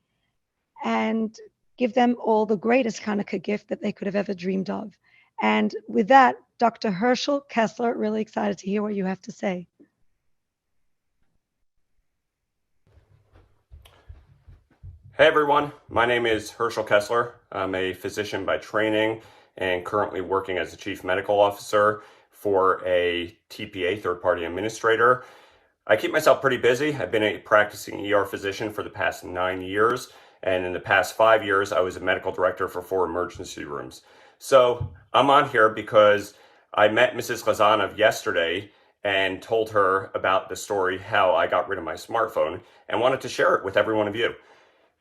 A: and give them all the greatest Hanukkah gift that they could have ever dreamed of. And with that, Dr. Herschel Kessler, really excited to hear what you have to say.
Q: Hey everyone, my name is Herschel Kessler. I'm a physician by training and currently working as a chief medical officer for a TPA, third-party administrator. I keep myself pretty busy. I've been a practicing ER physician for the past 9 years, and in the past 5 years, I was a medical director for 4 emergency rooms. So I'm on here because I met Mrs. Chazanov yesterday and told her about the story, how I got rid of my smartphone, and wanted to share it with every one of you.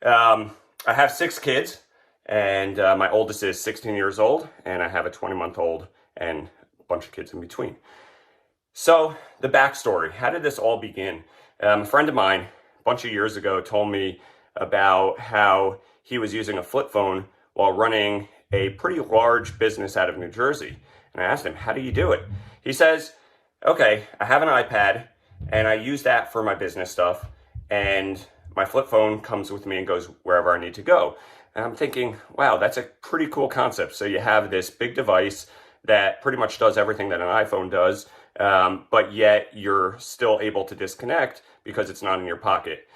Q: I have 6 kids. And my oldest is 16 years old, and I have a 20-month-old and a bunch of kids in between. So the backstory, how did this all begin? A friend of mine a bunch of years ago told me about how he was using a flip phone while running a pretty large business out of New Jersey. And I asked him, how do you do it? He says, okay, I have an iPad and I use that for my business stuff, and my flip phone comes with me and goes wherever I need to go. And I'm thinking, wow, that's a pretty cool concept. So you have this big device that pretty much does everything that an iPhone does, but yet you're still able to disconnect because it's not in your pocket.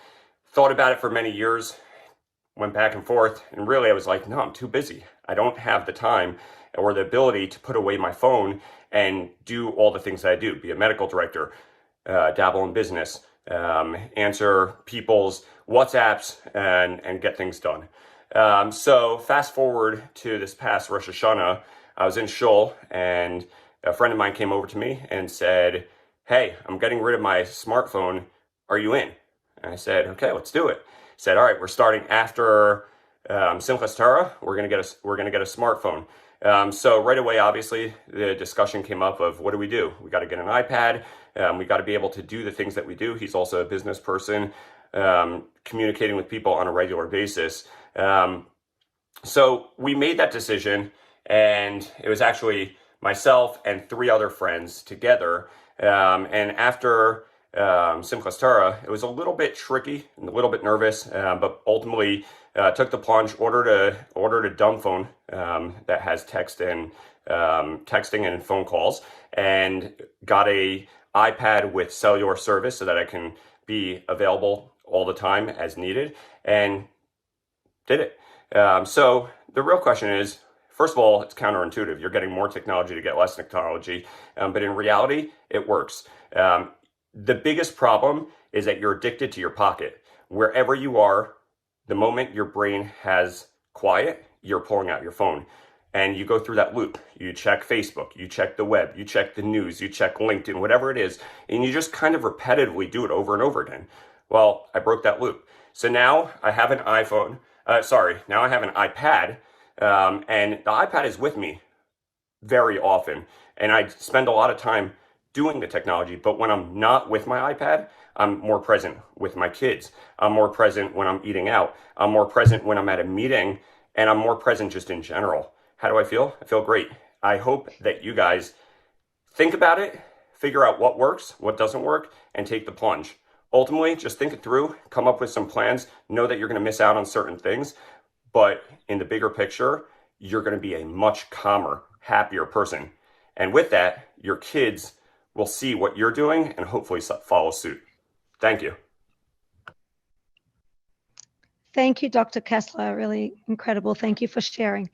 Q: Thought about it for many years, went back and forth, and really I was like, no, I'm too busy. I don't have the time or the ability to put away my phone and do all the things that I do, be a medical director, dabble in business, answer people's WhatsApps, and get things done. So fast forward to this past Rosh Hashanah, I was in Shul, and a friend of mine came over to me and said, hey, I'm getting rid of my smartphone. Are you in? And I said, okay, let's do it. He said, all right, we're starting after Simchas Torah. We're gonna get a smartphone. So right away, obviously, the discussion came up of what do? We got to get an iPad. We got to be able to do the things that we do. He's also a business person, communicating with people on a regular basis. So we made that decision, and it was actually myself and 3 other friends together. And after Simchas Torah, it was a little bit tricky and a little bit nervous, but ultimately took the plunge, ordered a dumb phone that has texting and phone calls, and got a iPad with cellular service so that I can be available all the time as needed, and did it. So the real question is, first of all, it's counterintuitive. You're getting more technology to get less technology, but in reality, it works. The biggest problem is that you're addicted to your pocket. Wherever you are, the moment your brain has quiet, you're pulling out your phone. And you go through that loop. You check Facebook, you check the web, you check the news, you check LinkedIn, whatever it is, and you just kind of repetitively do it over and over again. Well, I broke that loop. So now I have an now I have an iPad, and the iPad is with me very often. And I spend a lot of time doing the technology, but when I'm not with my iPad, I'm more present with my kids. I'm more present when I'm eating out. I'm more present when I'm at a meeting, and I'm more present just in general. How do I feel? I feel great. I hope that you guys think about it, figure out what works, what doesn't work, and take the plunge. Ultimately, just think it through, come up with some plans, know that you're going to miss out on certain things, but in the bigger picture, you're going to be a much calmer, happier person. And with that, your kids will see what you're doing and hopefully follow suit. Thank you.
A: Thank you, Dr. Kessler. Really incredible. Thank you for sharing.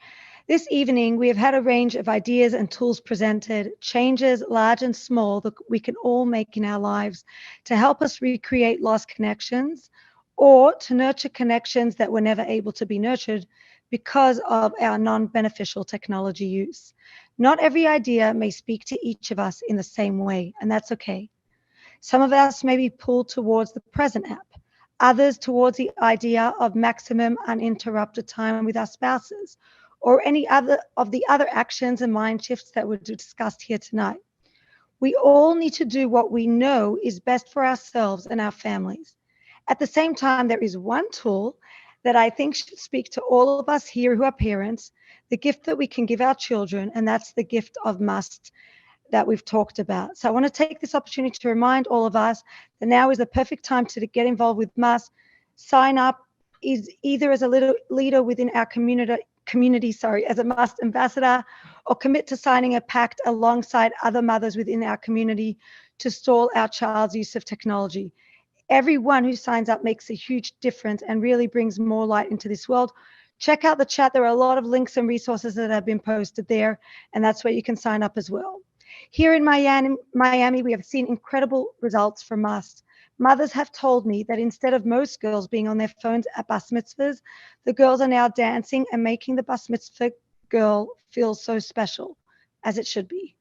A: This evening, we have had a range of ideas and tools presented, changes large and small that we can all make in our lives to help us recreate lost connections or to nurture connections that were never able to be nurtured because of our non-beneficial technology use. Not every idea may speak to each of us in the same way, and that's okay. Some of us may be pulled towards the present app, others towards the idea of maximum uninterrupted time with our spouses, or any other of the other actions and mind shifts that were discussed here tonight. We all need to do what we know is best for ourselves and our families. At the same time, there is one tool that I think should speak to all of us here who are parents, the gift that we can give our children, and that's the gift of Mast that we've talked about. So I want to take this opportunity to remind all of us that now is the perfect time to get involved with Mast. Sign up either as a leader within our community, as a Mast ambassador, or commit to signing a pact alongside other mothers within our community to stall our child's use of technology. Everyone who signs up makes a huge difference and really brings more light into this world. Check out the chat. There are a lot of links and resources that have been posted there, and that's where you can sign up as well. Here in Miami, we have seen incredible results from Mast. Mothers have told me that instead of most girls being on their phones at bas mitzvahs, the girls are now dancing and making the bas mitzvah girl feel so special, as it should be.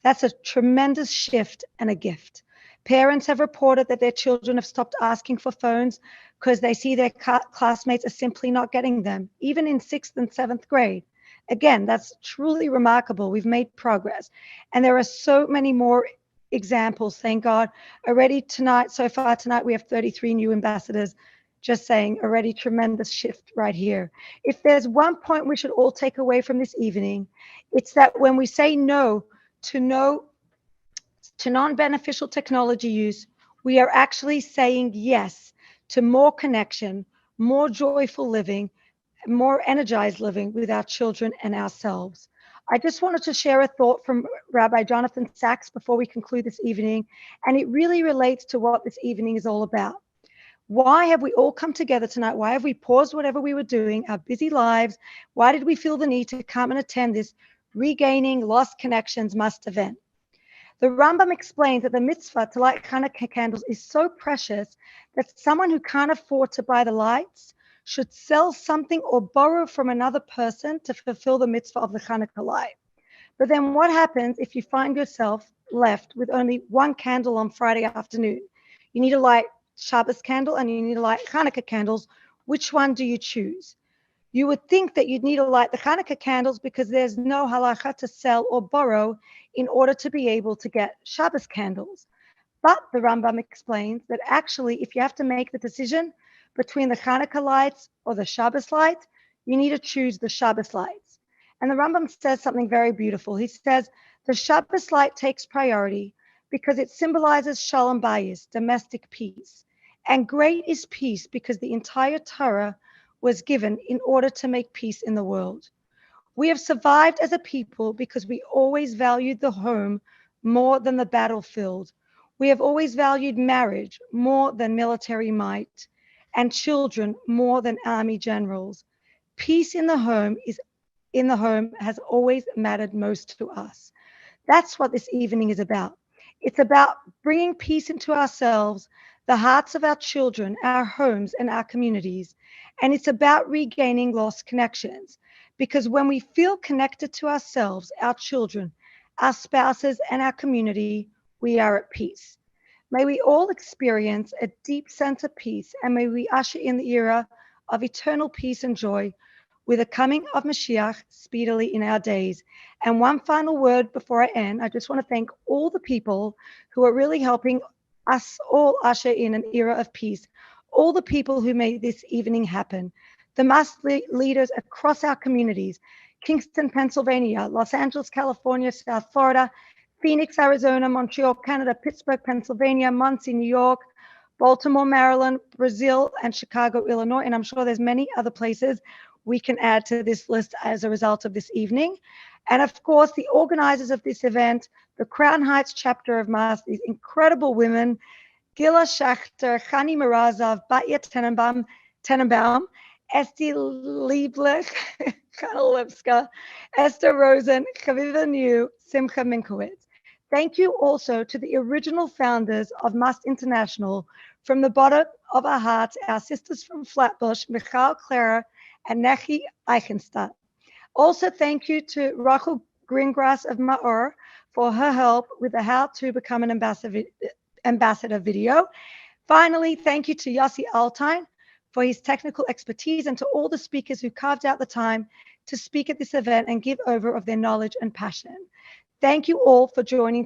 A: That's a tremendous shift and a gift. Parents have reported that their children have stopped asking for phones because they see their classmates are simply not getting them, even in 6th and 7th grade. Again, that's truly remarkable. We've made progress. And there are so many more examples, thank God. Already tonight, so far tonight, we have 33 new ambassadors. Just saying, already tremendous shift right here. If there's one point we should all take away from this evening, it's that when we say no to non-beneficial technology use, we are actually saying yes to more connection, more joyful living, more energized living with our children and ourselves. I just wanted to share a thought from Rabbi Jonathan Sachs before we conclude this evening, and it really relates to what this evening is all about. Why have we all come together tonight? Why have we paused whatever we were doing, our busy lives? Why did we feel the need to come and attend this Regaining Lost Connections Must event? The Rambam explains that the mitzvah to light Hanukkah candles is so precious that someone who can't afford to buy the lights should sell something or borrow from another person to fulfill the mitzvah of the Hanukkah light. But then what happens if you find yourself left with only one candle on Friday afternoon? You need to light Shabbos candle and you need to light Hanukkah candles. Which one do you choose? You would think that you'd need to light the Hanukkah candles because there's no halacha to sell or borrow in order to be able to get Shabbos candles. But the Rambam explains that actually, if you have to make the decision between the Hanukkah lights or the Shabbos lights, you need to choose the Shabbos lights. And the Rambam says something very beautiful. He says, the Shabbos light takes priority because it symbolizes Shalom Bayis, domestic peace. And great is peace because the entire Torah was given in order to make peace in the world. We have survived as a people because we always valued the home more than the battlefield. We have always valued marriage more than military might, and children more than army generals. Peace in the home has always mattered most to us. That's what this evening is about. It's about bringing peace into ourselves, the hearts of our children, our homes, and our communities. And it's about regaining lost connections. Because when we feel connected to ourselves, our children, our spouses, and our community, we are at peace. May we all experience a deep sense of peace, and may we usher in the era of eternal peace and joy with the coming of Mashiach speedily in our days. And one final word before I end, I just want to thank all the people who are really helping us all usher in an era of peace, all the people who made this evening happen, the Mast leaders across our communities, Kingston, Pennsylvania, Los Angeles, California, South Florida, Phoenix, Arizona, Montreal, Canada, Pittsburgh, Pennsylvania, Muncie, New York, Baltimore, Maryland, Brazil, and Chicago, Illinois. And I'm sure there's many other places we can add to this list as a result of this evening. And of course, the organizers of this event, the Crown Heights chapter of Mast, these incredible women, Gila Schachter, Chani Mirazov, Batya Tenenbaum, Esti Lieblich, Kanalewska, Esther Rosen, Chaviva New, Simcha Minkowitz. Thank you also to the original founders of Mast International. From the bottom of our hearts, our sisters from Flatbush, Michal Clara and Nechi Eichenstadt. Also, thank you to Rachel Greengrass of Ma'or for her help with the How to Become an Ambassador video. Finally, thank you to Yatsi Altein for his technical expertise and to all the speakers who carved out the time to speak at this event and give over of their knowledge and passion. Thank you all for joining